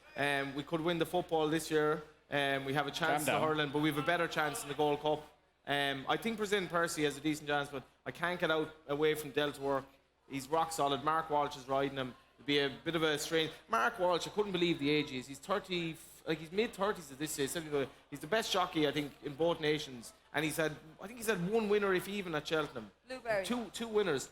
We could win the football this year. We have a chance in the hurling, but we have a better chance in the Gold Cup. I think President Percy has a decent chance, but I can't get away from Delta Work. He's rock solid. Mark Walsh is riding him. It'd be a bit of a strange... Mark Walsh, I couldn't believe the age he is. He's 30... Like, he's mid-30s at this stage. He's the best jockey, I think, in both nations. And I think he's had 1 winner, if even, at Cheltenham. Blueberry. Two winners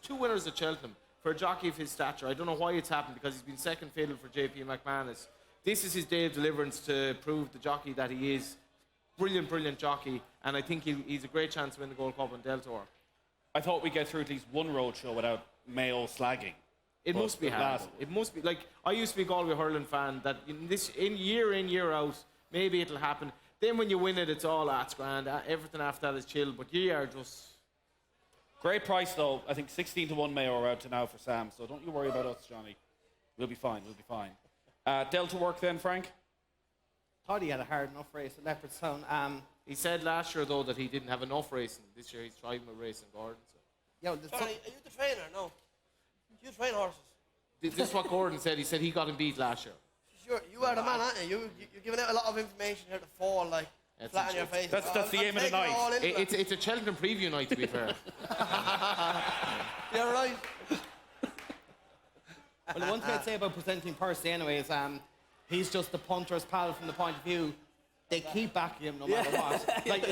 at Cheltenham for a jockey of his stature. I don't know why it's happened, because he's been second fiddle for JP McManus. This is his day of deliverance to prove the jockey that he is. Brilliant jockey. And I think he's a great chance to win the Gold Cup on Delta Work. I thought we'd get through at least one roadshow without Mayo slagging. It must be hard. It must be. Like, I used to be a Galway hurling fan that in, year out, maybe it'll happen. Then when you win it, it's all, it's grand. Everything after that is chill. But you are just... Great price, though. I think 16 to 1 Mayo are out to now for Sam, so don't you worry about us, Johnny. We'll be fine, we'll be fine. Delta work then, Frank? Thought he had a hard enough race at Leopardstown. He said last year, though, that he didn't have enough racing. This year he's trying with racing Gordon. So. Yo, Sorry, are you the trainer? No. Do you train horses? This is what Gordon said. He said he got him beat last year. Sure, you are the man, aren't you? You're giving out a lot of information here to fall, like, flat on your face. That's the aim of the night. It's a Cheltenham preview night, to be fair. You're right. Well, the one thing I'd say about presenting Percy anyway is he's just the punter's pal from the point of view they keep backing him no matter what. Like,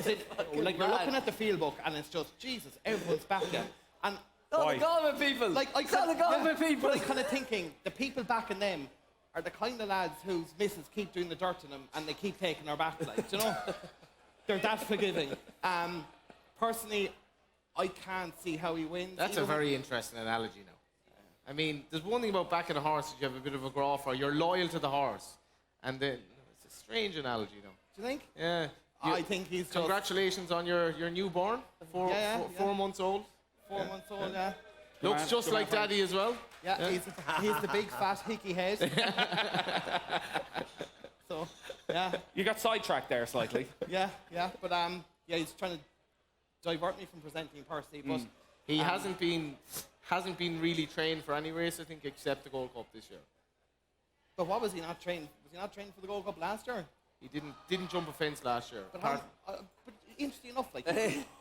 you're looking at the field book and it's just, Jesus, everyone's backing him. And All the Galway people. All the Galway people. But I'm kind of thinking, the people backing them are the kind of lads whose missus keep doing the dirt to them and they keep taking their back, like, you know? They're that forgiving. Personally, I can't see how he wins. That's a very interesting analogy now. I mean, there's one thing about backing a horse that you have a bit of a grow for. You're loyal to the horse. And then, it's a strange analogy, though. Do you think? Yeah. I think he's just... Congratulations on your newborn, 4 months old. 4 months old, yeah. Looks just like Daddy as well. Yeah, he's the big fat hickey head. So, yeah. You got sidetracked there slightly. Yeah, but he's trying to divert me from presenting Percy, but He hasn't been really trained for any race, I think, except the Gold Cup this year. But what was he not trained? Was he not trained for the Gold Cup last year? He didn't jump a fence last year. But interesting enough, like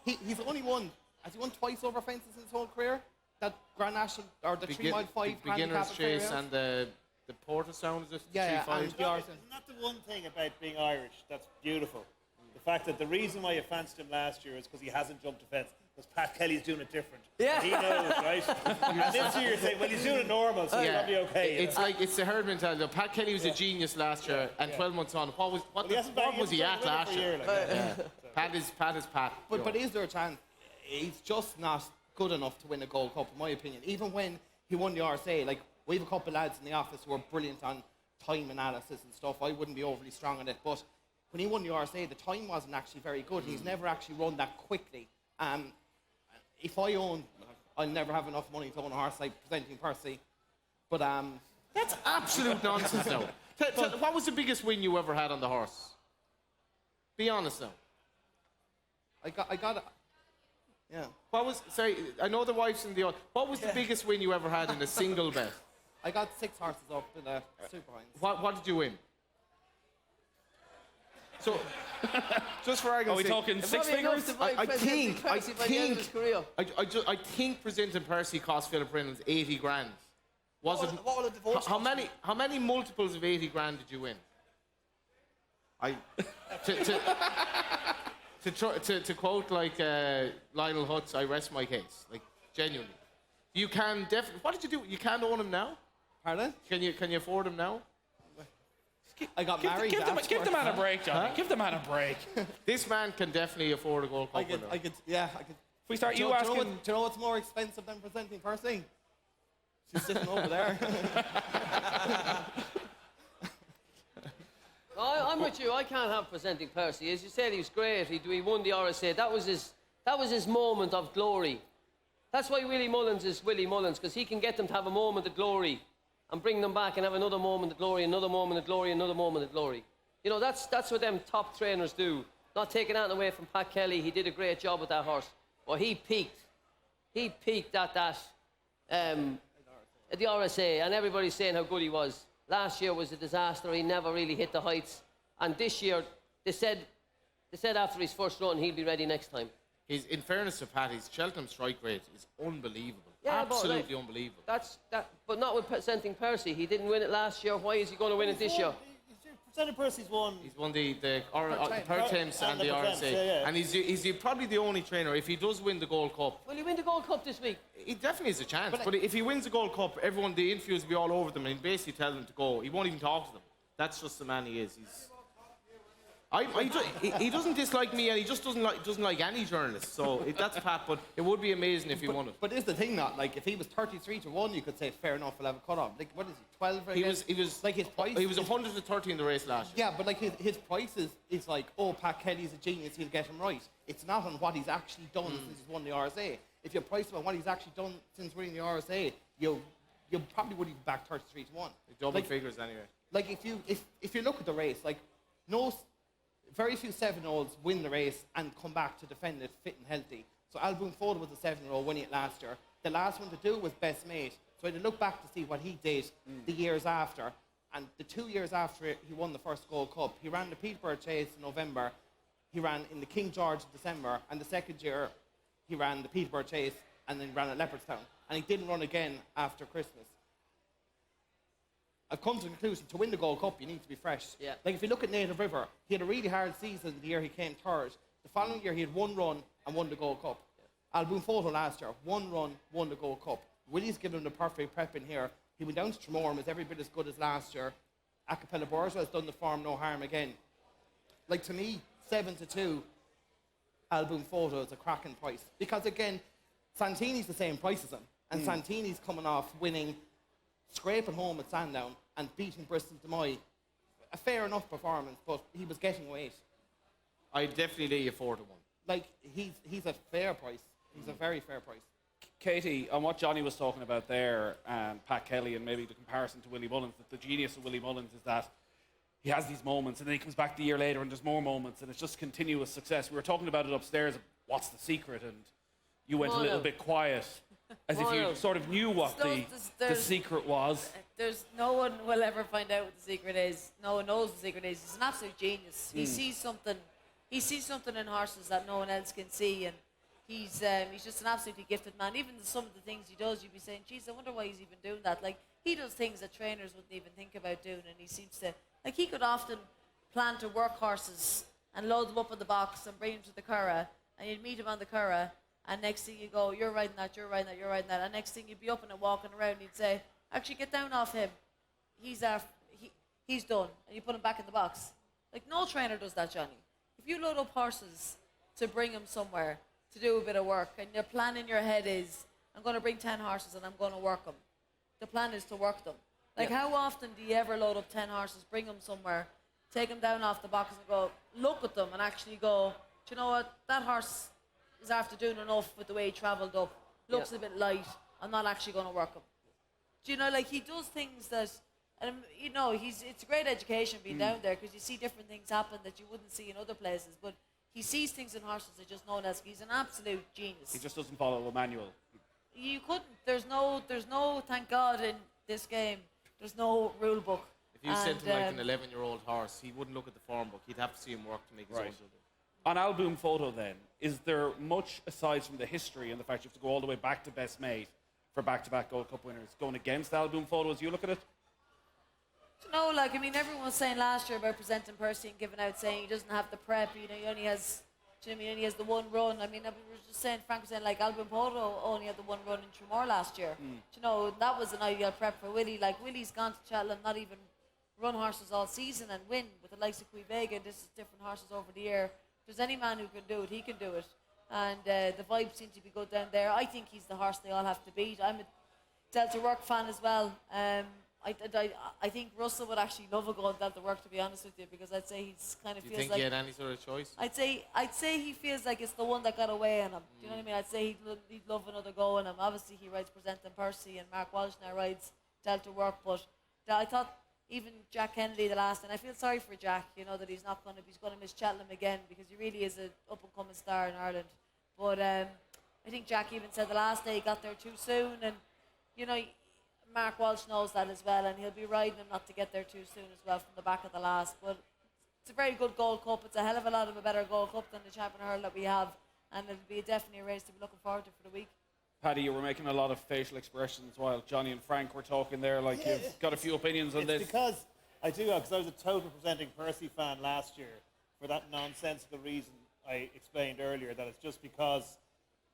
he's only won. Has he won twice over fences in his whole career? That Grand National or the 3 mile 5 beginner's chase and the Porter Sound is it? Yeah, 3-5? and the Arson. Isn't that the one thing about being Irish that's beautiful? The fact that the reason why you fancied him last year is because he hasn't jumped a fence. Because Pat Kelly's doing it different. Yeah. He knows, right? And this year you're saying, well, he's doing it normal, so he's probably okay. It's the herd mentality. Pat Kelly was a genius last year, and 12 months on, what was he at last year? Pat is Pat. But is there a chance? He's just not good enough to win a Gold Cup, in my opinion. Even when he won the RSA, like, we have a couple of lads in the office who are brilliant on time analysis and stuff. I wouldn't be overly strong on it, but when he won the RSA, the time wasn't actually very good. He's never actually run that quickly. If I own, I'll never have enough money to own a horse like presenting Percy. But That's absolute nonsense now. What was the biggest win you ever had on the horse? Be honest now. I got it. Yeah. What was, sorry, I know the wife's in the audience. What was the biggest win you ever had in a single bet? I got 6 horses up in a Super Hines. What did you win? So, just for argument's sake, Are we talking 6 figures? I think presenting Percy cost Philip Reynolds 80 grand. Was it? What will a divorce How many multiples of 80 grand did you win? To quote like Lionel Hutz, I rest my case. Like, genuinely, you can definitely. What did you do? You can't own him now. Pardon? Can you afford him now? I got married. Give the man a break, Johnny. Give the man a break. This man can definitely afford a Gold Cup winner. I could. If we start do you you asking... know do you know what's more expensive than presenting Percy? She's sitting over there. I'm with you. I can't have presenting Percy. As you said, he was great. He won the RSA. That was his moment of glory. That's why Willie Mullins is Willie Mullins, because he can get them to have a moment of glory and bring them back and have another moment of glory, another moment of glory, another moment of glory. You know, that's what them top trainers do. Not taking that away from Pat Kelly. He did a great job with that horse. Well, he peaked. He peaked at that, at the RSA, and everybody's saying how good he was. Last year was a disaster. He never really hit the heights. And this year, they said after his first run, he'll be ready next time. In fairness to Pat, his Cheltenham strike rate is unbelievable. Yeah, absolutely unbelievable. But not with presenting Percy. He didn't win it last year. Why is he going to win it this year? Presenting Percy's won. He's won the Perthames and the RSA. And he's probably the only trainer, if he does win the Gold Cup. Will he win the Gold Cup this week? He definitely has a chance. But if he wins the Gold Cup, the interviews will be all over them and he'll basically tell them to go. He won't even talk to them. That's just the man he is. He doesn't dislike me, and he just doesn't like any journalist. So that's Pat. But it would be amazing if he won it. But is the thing not like if he was 33-1, you could say fair enough, we'll have a cut off. Like what is he, 12? He was like his price. He was 130 in the race last year. Yeah, but like his price is like, oh, Pat Kelly's a genius, he'll get him right. It's not on what he's actually done since he's won the RSA. If you price him on what he's actually done since winning the RSA, you probably wouldn't even back 33-1. Double figures anyway. Like if you look at the race, like very few 7-year-olds win the race and come back to defend it fit and healthy. So Alboon Foda was a 7-year-old winning it last year. The last one to do was Best Mate. So I had to look back to see what he did the years after. And the 2 years after he won the first Gold Cup, he ran the Peterborough Chase in November. He ran in the King George in December. And the second year, he ran the Peterborough Chase and then ran at Leopardstown. And he didn't run again after Christmas. I've come to the conclusion, to win the Gold Cup, you need to be fresh. Yeah. Like, if you look at Native River, he had a really hard season the year he came third. The following year, he had one run and won the Gold Cup. Yeah. Alboon Foda last year, one run, won the Gold Cup. Willie's given him the perfect prep in here. He went down to Tremor and was every bit as good as last year. Acapella Bourgeois has done the form, no harm again. Like, to me, 7-2, Alboon Foda is a cracking price. Because, again, Santini's the same price as him. And Santini's coming off winning, scraping home at Sandown and beating Bristol de Moy. A fair enough performance, but he was getting weight. I definitely lay you 4-1. Like, he's a fair price. He's a very fair price. Katie, on what Johnny was talking about there, Pat Kelly, and maybe the comparison to Willie Mullins, that the genius of Willie Mullins is that he has these moments and then he comes back the year later and there's more moments and it's just continuous success. We were talking about it upstairs, what's the secret, and you went a little bit quiet as if you sort of knew what the secret was. There's no one will ever find out what the secret is. No one knows the secret is. He's an absolute genius. He sees something. He sees something in horses that no one else can see, and he's just an absolutely gifted man. Even some of the things he does, you'd be saying, "Geez, I wonder why he's even doing that." Like, he does things that trainers wouldn't even think about doing, and he seems to, like, he could often plan to work horses and load them up in the box and bring them to the Curragh, and you'd meet him on the Curragh, and next thing you go, "You're riding that, you're riding that, you're riding that," and next thing you'd be up and walking around, and he'd say, "Actually, get down off him. He's done," and you put him back in the box. Like, no trainer does that, Johnny. If you load up horses to bring them somewhere to do a bit of work, and your plan in your head is, "I'm going to bring 10 horses and I'm going to work them." The plan is to work them. Like, how often do you ever load up 10 horses, bring them somewhere, take them down off the box and go, look at them and actually go, "Do you know what? That horse is after doing enough with the way he travelled up. Looks a bit light. I'm not actually going to work him." Do you know, like, he does things that, and you know, it's a great education being down there, because you see different things happen that you wouldn't see in other places. But he sees things in horses that just no one else. He's an absolute genius. He just doesn't follow a manual. You couldn't. There's no. Thank God in this game, there's no rule book. If you sent him like an 11-year-old horse, he wouldn't look at the form book. He'd have to see him work to make his own judgment. On Alboon Foda, then, is there much, aside from the history and the fact you have to go all the way back to Best Mate for back-to-back Gold Cup winners, going against Alboon Foda as you look at it? No, like, I mean, everyone was saying last year about presenting Percy and giving out, saying he doesn't have the prep. You know, he only has, do you know what I mean, only has the one run. I mean, we were just saying, Frank was saying, like, Alboon Foda only had the one run in Tremor last year. Do you know, that was an ideal prep for Willie. Like, Willie's gone to Cheltenham, not even run horses all season and win with the likes of Queen Vega. This is different horses over the year. If there's any man who can do it, he can do it. And the vibes seem to be good down there. I think he's the horse they all have to beat. I'm a Delta Work fan as well. I think Russell would actually love a go at Delta Work, to be honest with you, because I'd say he's kind of Do you feels think like, he had any sort of choice? I'd say he feels like it's the one that got away on him. Do you know what I mean? I'd say he'd love another go on him. Obviously, he rides Presenting Percy, and Mark Walsh now rides Delta Work. But I thought even Jack Kennedy the last, and I feel sorry for Jack. You know that he's going to miss Cheltenham again, because he really is an up and coming star in Ireland. But I think Jack even said the last day he got there too soon, and you know, Mark Walsh knows that as well, and he'll be riding him not to get there too soon as well from the back of the last. But it's a very good Gold Cup. It's a hell of a lot of a better Gold Cup than the Champion Hurl that we have, and it'll be definitely a race to be looking forward to for the week. Paddy, you were making a lot of facial expressions while Johnny and Frank were talking there, like you've got a few opinions on this. Because I do, because I was a total Presenting Percy fan last year for that nonsensical reason I explained earlier, that it's just because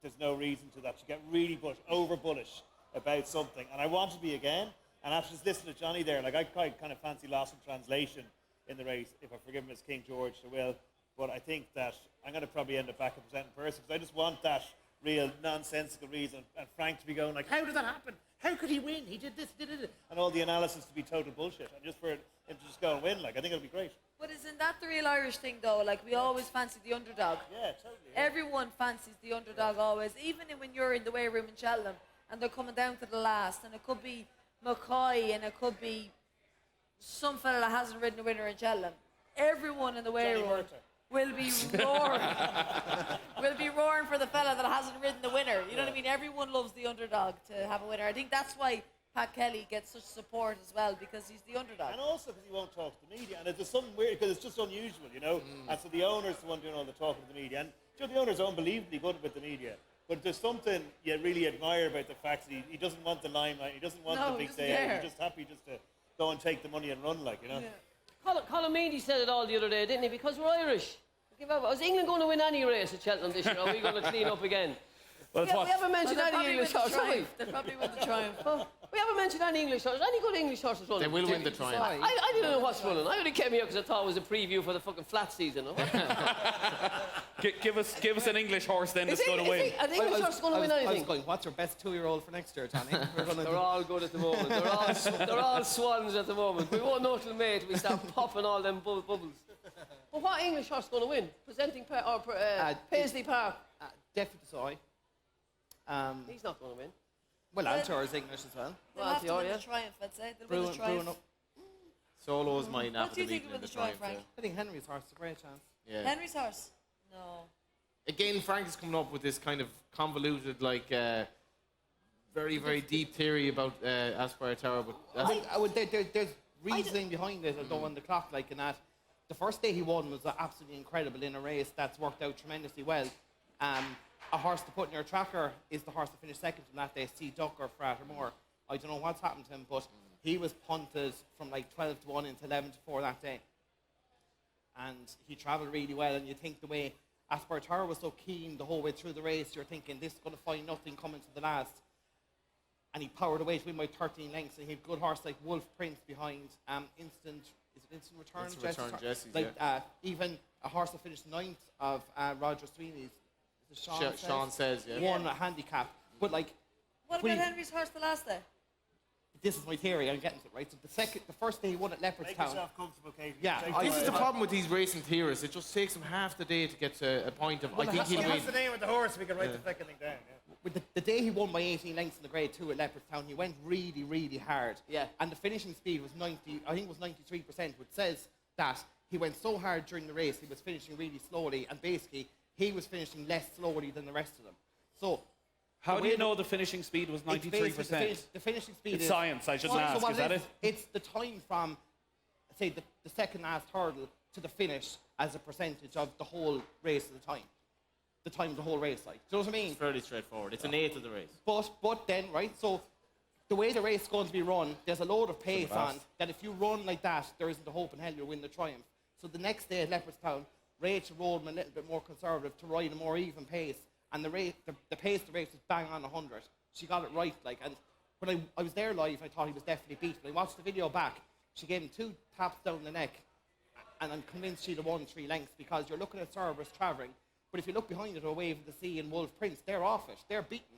there's no reason to that. You get really over bullish about something, and I want to be again. And after just listening to Johnny there, like, I quite kind of fancy Lost in Translation in the race. If I forgive him as King George, I will. But I think that I'm going to probably end up back at presenting person because I just want that real nonsensical reason and Frank to be going like, how did that happen? How could he win? He did this, did it. And all the analysis to be total bullshit. And just for him to just go and win, like, I think it'll be great. But isn't that the real Irish thing, though? Like, we always fancy the underdog. Yeah, totally. Yeah. Everyone fancies the underdog always, even when you're in the weigh room in Cheltenham and they're coming down to the last, and it could be McCoy and it could be some fella that hasn't ridden a winner in Cheltenham. Everyone in the weigh room will be roaring. Will be roaring for the fella that hasn't ridden the winner. You know what I mean? Everyone loves the underdog to have a winner. I think that's why Pat Kelly gets such support as well, because he's the underdog. And also because he won't talk to the media. And it's something weird, because it's just unusual, you know? And so the owner's the one doing all the talking to the media. And you know, the owner's unbelievably good with the media. But there's something you really admire about the fact that he doesn't want the limelight. He doesn't want the big day. He's just happy just to go and take the money and run, like, you know? Yeah. Colin Meaney said it all the other day, didn't he? Because we're Irish. Was England going to win any race at Cheltenham this year? Or are we going to clean up again? Well, we haven't mentioned any English horses, have we? They probably win the Triumph. We haven't mentioned any English horses. Any good English horses running? They will win the Triumph. I didn't know what's running. I only came here because I thought it was a preview for the fucking flat season. Give us an English horse then that's going to win. An English horse going to win anything? I was going, what's your best 2-year-old for next year, Johnny? They're all good at the moment. They're all swans at the moment. We won't know till May till we start popping all them bubbles. But what English horse going to win? Presenting Paisley Park? Definitely Soy. He's not going to win. Well, Altor is English as well. They'll have to win the Triumph, I'd say. They'll win the Triumph. Solo is my nap What do you think of the Triumph, Frank? I think Henry's horse is a great chance. Yeah. Henry's horse? No. Again, Frank is coming up with this kind of convoluted, like, very, very deep theory about Aspire Tower. But there's reasoning behind it, although on the clock, like in that. The first day he won was absolutely incredible in a race that's worked out tremendously well. A horse to put in your tracker is the horse that finished second from that day, Sea Duck or Frattermore. I don't know what's happened to him, but he was punted from like 12 to 1 into 11 to 4 that day. And he travelled really well, and you think the way Aspire Tower was so keen the whole way through the race, you're thinking this is going to find nothing coming to the last. And he powered away to win by 13 lengths, and he had a good horse like Wolf Prince behind, Instant Return? Instant Return Jesse's, like, even a horse that finished 9th of Roger Sweeney's, Sean says, yeah. Won a handicap. But like, what about Henry's horse the last day? This is my theory. I'm getting to it, right? So the first day he won at Leopardstown. Make yourself comfortable, Katie. Yeah, this is the problem with these racing theorists. It just takes them half the day to get to a point of, I think he'll win. What's the name of the horse? We can write the fucking thing down. Yeah. With the day he won by 18 lengths in the Grade 2 at Leopardstown, he went really, really hard. Yeah. And the finishing speed was 90, I think it was 93%, which says that he went so hard during the race, he was finishing really slowly, and basically, he was finishing less slowly than the rest of them. So, how do you know the finishing speed was 93%? The finishing speed it's is science, I shouldn't ask. Is that it? It's the time from, say, the second last hurdle to the finish as a percentage of the whole race of the time. The time of the whole race, like. Do you know what I mean? It's fairly straightforward. It's an eighth of the race. But then, right, so the way the race is going to be run, there's a load of pace on that if you run like that, there isn't a hope in hell you'll win the Triumph. So the next day at Leopardstown, Rachel rode him a little bit more conservative to ride a more even pace. And the pace of the race was bang on 100. She got it right, like. And when I was there live, I thought he was definitely beat. When I watched the video back, she gave him 2 taps down the neck, and I'm convinced she'd have won 3 lengths because you're looking at Cerberus travelling. But if you look behind it, a Wave of the Sea and Wolf Prince, they're off it. They're beaten,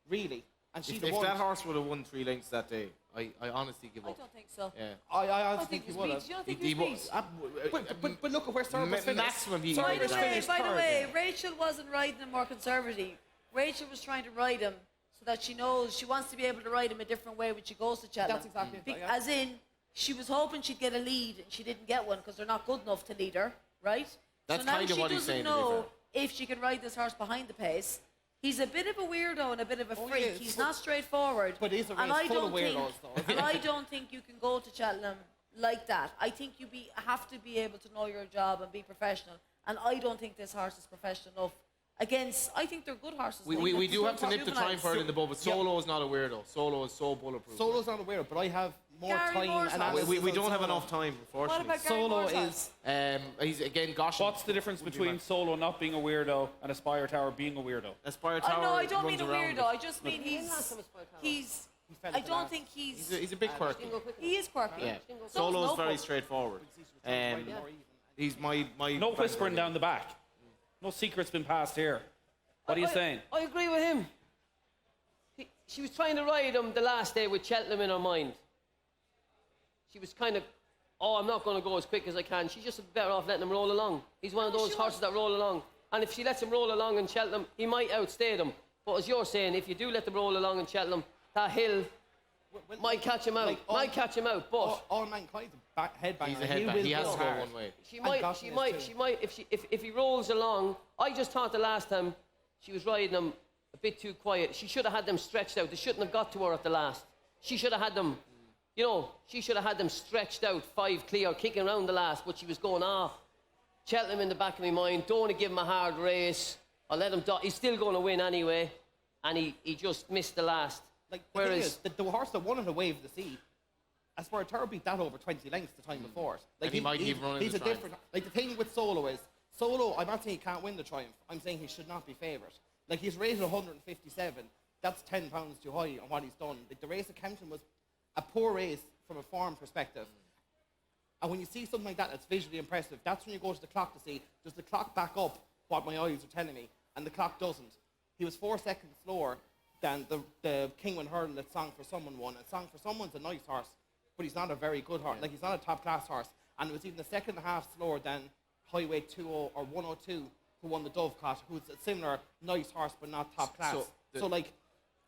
really. And if that horse would have won 3 lengths that day, I honestly give up. I don't think so. Yeah. I honestly think he would have. You don't think he was beat? But look at where Cerberus finished. Maximum he By would the have. way, Rachel wasn't riding him more conservatively. Rachel was trying to ride him so that she knows she wants to be able to ride him a different way when she goes to Cheltenham. That's exactly it. Yeah. As in, she was hoping she'd get a lead, and she didn't get one because they're not good enough to lead her, right? That's so now kind of what he's saying. She doesn't know if she can ride this horse behind the pace. He's a bit of a weirdo and a bit of a freak. He's not straightforward. But he's a race full of weirdos, though. And I don't think you can go to Cheltenham like that. I think you have to be able to know your job and be professional. And I don't think this horse is professional enough. I think they're good horses. We do have to nip the time for it in the bubble, but Solo is not a weirdo. Solo is so bulletproof. Solo's not a weirdo, but I have more Gary time. And we don't have enough time, unfortunately. What about Gary Solo Moore's is... He's, again, gosh. What's the difference between Solo not being a weirdo and Aspire Tower being a weirdo? Aspire Tower I don't mean runs a around weirdo. I just mean he's he fell I at the don't last. think he's. He's a bit quirky. He is quirky. Yeah. So's Solo's very Noble. straightforward. Right more even. He's my No whispering down the back. No secrets been passed here. What are you saying? I agree with him. She was trying to ride him the last day with Cheltenham in her mind. She was kind of, I'm not going to go as quick as I can. She's just better off letting him roll along. He's one of those horses that roll along. And if she lets him roll along in Cheltenham, he might outstay them. But as you're saying, if you do let them roll along in Cheltenham, that hill might catch him out. But all mankind's a headbanger. He's a headbanger. He has to go one way. she might. If he rolls along. I just thought the last time she was riding him a bit too quiet. She should have had them stretched out. They shouldn't have got to her at the last. She should have had them. She should have had them stretched out, 5 clear, kicking around the last. But she was going, Cheltenham in the back of my mind. Don't want to give him a hard race. I'll let him. He's still going to win anyway, and he just missed the last. Like, whereas the horse that won it away of the sea, I swear Tara beat that over 20 lengths the time before. Like, And he might even run in he's the a Triumph. different. Like, the thing with Solo is, I'm not saying he can't win the Triumph. I'm saying he should not be favourite. Like, he's rated 157. That's 10 pounds too high on what he's done. Like, the race at Cheltenham was a poor race from a form perspective. And when you see something like that that's visually impressive, that's when you go to the clock to see, does the clock back up what my eyes are telling me? And the clock doesn't. He was 4 seconds slower than the Kingwin Hurdle that Song for Someone won. And Song for Someone's a nice horse, but he's not a very good horse. Like, he's not a top-class horse. And it was even a second and a half slower than Highway 20 or 102, who won the Dovecot, who's a similar nice horse, but not top-class. So, like,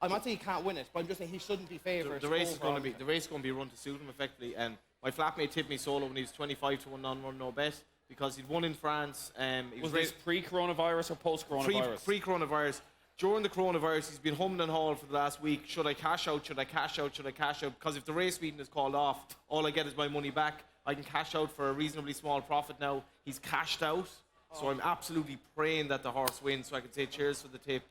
I'm not saying he can't win it, but I'm just saying he shouldn't be favoured. The race is going to be run to suit him effectively. And my flatmate tipped me Solo when he was 25 to 1 non-run no bet because he'd won in France. Was this pre-coronavirus or post-coronavirus? Pre-coronavirus. During the coronavirus, he's been humming and hawing for the last week. Should I cash out? Should I cash out? Should I cash out? Because if the race meeting is called off, all I get is my money back. I can cash out for a reasonably small profit now. He's cashed out. So I'm absolutely praying that the horse wins so I can say cheers for the tip.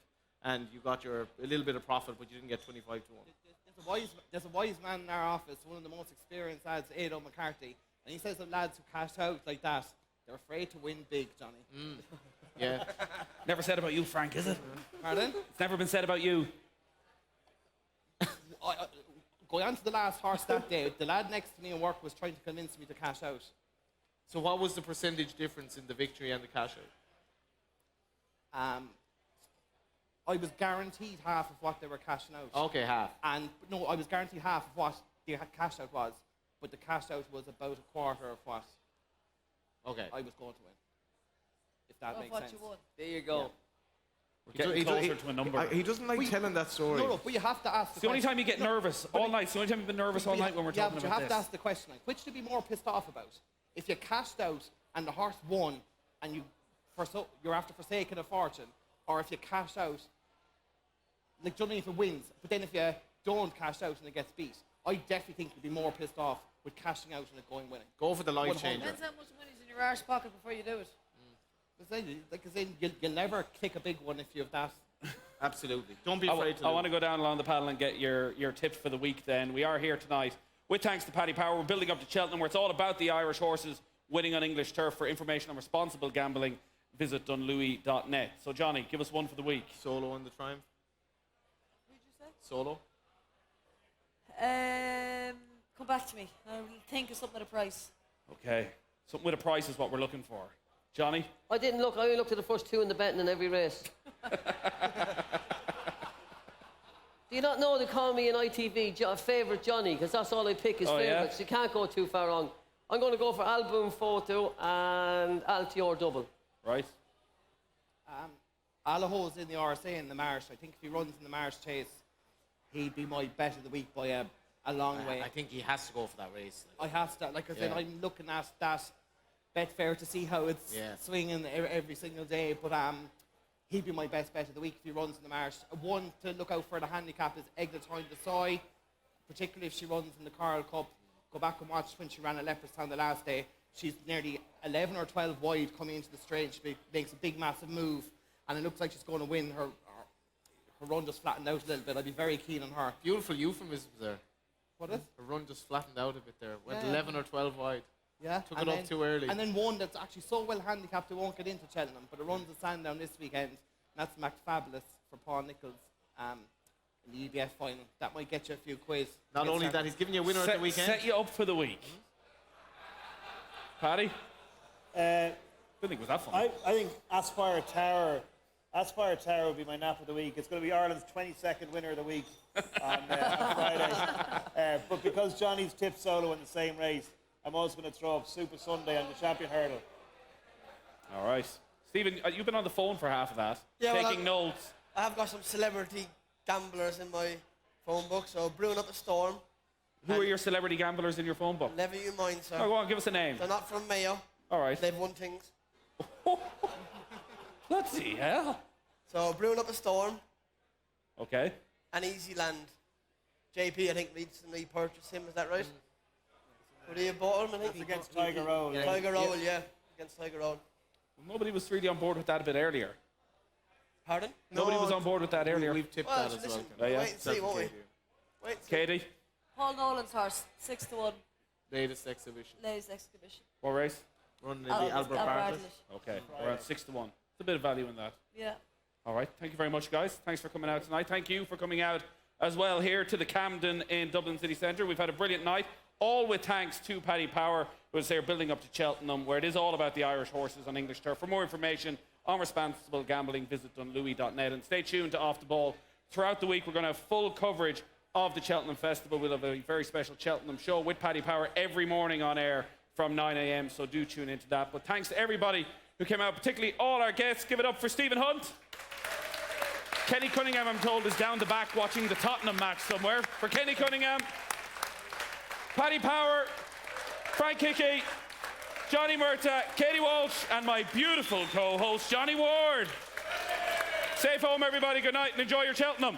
And you got a little bit of profit, but you didn't get 25 to 1. There's a wise man in our office, one of the most experienced lads, Ado McCarthy, and he says that lads who cash out like that, they're afraid to win big, Johnny. Yeah. Never said about you, Frank, is it? Pardon? It's never been said about you. Going on to the last horse that day, the lad next to me in work was trying to convince me to cash out. So what was the percentage difference in the victory and the cash out? I was guaranteed half of what they were cashing out. Okay, half. And no, I was guaranteed half of what the cash out was, but the cash out was about a quarter of what Okay. I was going to win. If that makes What sense. you won. There you go. We're getting closer to a number. He doesn't like telling that story. No, but you have to ask It's the only time you get nervous all night. It's the only time you've been nervous all night when we're talking but you about have to this. ask the question, like, which to be more pissed off about? If you cashed out and the horse won and you're after forsaking a fortune, or if you cash out, like, do you know if it wins, but then if you don't cash out and it gets beat, I definitely think you'd be more pissed off with cashing out and it going winning. Go for the life 100. changer. Depends how much money's in your arse pocket before you do it. You'll never click a big one if you have that. Absolutely. Don't be afraid to I want to go down along the panel and get your tips for the week then. We are here tonight with thanks to Paddy Power. We're building up to Cheltenham where it's all about the Irish horses winning on English turf. For information on responsible gambling, visit dunlewy.net. So, Johnny, give us one for the week. Solo in the Triumph. What did you say? Solo. Come back to me. I'll think of something at a price. Okay. Something with a price is what we're looking for. Johnny? I didn't look. I only looked at the first 2 in the betting in every race. Do you not know they call me in ITV favourite Johnny? Because that's all I pick is favourites. You can't go too far wrong. I'm going to go for Album Photo and Altior Double. Right. Alaho's in the RSA in the Marsh. I think if he runs in the Marsh Chase, he'd be my bet of the week by a long way. I think he has to go for that race. I have to, like I said, I'm looking at that Betfair to see how it's swinging every single day. But he'd be my best bet of the week if he runs in the Marsh. One to look out for the handicap is Eglantine de Soy, particularly if she runs in the Carl Cup. Go back and watch when she ran at Leopardstown the last day. She's nearly 11 or 12 wide coming into the straight. She makes a big, massive move, and it looks like she's going to win. Her run just flattened out a little bit. I'd be very keen on her. Beautiful euphemisms there. What is? Her run just flattened out a bit there. Went Yeah. 11 or 12 wide. Yeah. Took it up too early. And then one that's actually so well handicapped it won't get into Cheltenham, but it runs at Sandown this weekend. And that's McFabulous for Paul Nichols. in the EBF final. That might get you a few quiz. Not only that, he's giving you a winner at the weekend. Set you up for the week. Paddy? Uh, I think it was that fun. I think Aspire Tower would be my nap of the week. It's going to be Ireland's 22nd winner of the week on Friday. But because Johnny's tipped solo in the same race, I'm also going to throw up Super Sunday on the champion hurdle. All right. Stephen, you've been on the phone for half of that, taking notes. I have got some celebrity gamblers in my phone book, so Brewing Up a Storm. Who are your celebrity gamblers in your phone book? Never you mind, sir. Oh, go on, give us a name. They're not from Mayo. All right. They've won things. Bloody hell. So Brewing Up a Storm Okay. and Easy Land. JP, I think, recently purchased him. Is that right? Would he have bought him? I think It's against Tiger Roll. Tiger Roll, yeah. Against Tiger Roll. Nobody was really on board with that a bit earlier. Pardon? Nobody was on board with that earlier. We've tipped Well, that as listen, well. yeah. wait and see, won't we? Wait and see. Katie, Paul Nolan's horse, 6-1, Latest exhibition. ladies exhibition. what race? Running in the Albert Bartlett. Okay, we're at 6-1. It's a bit of value in that. Yeah. All right. Thank you very much, guys. Thanks for coming out tonight. Thank you for coming out as well here to the Camden in Dublin City Centre. We've had a brilliant night, all with thanks to Paddy Power, who was there building up to Cheltenham, where it is all about the Irish horses on English turf. For more information on responsible gambling, visit dunlewy.net. And stay tuned to Off the Ball. Throughout the week, we're going to have full coverage of the Cheltenham Festival. We'll have a very special Cheltenham show with Paddy Power every morning on air from 9 a.m, so do tune into that. But thanks to everybody who came out, particularly all our guests. Give it up for Stephen Hunt. Kenny Cunningham, I'm told, is down the back watching the Tottenham match somewhere. For Kenny Cunningham, Paddy Power, Frank Hickey, Johnny Murtagh, Katie Walsh, and my beautiful co-host, Johnny Ward. Safe home, everybody. Good night and enjoy your Cheltenham.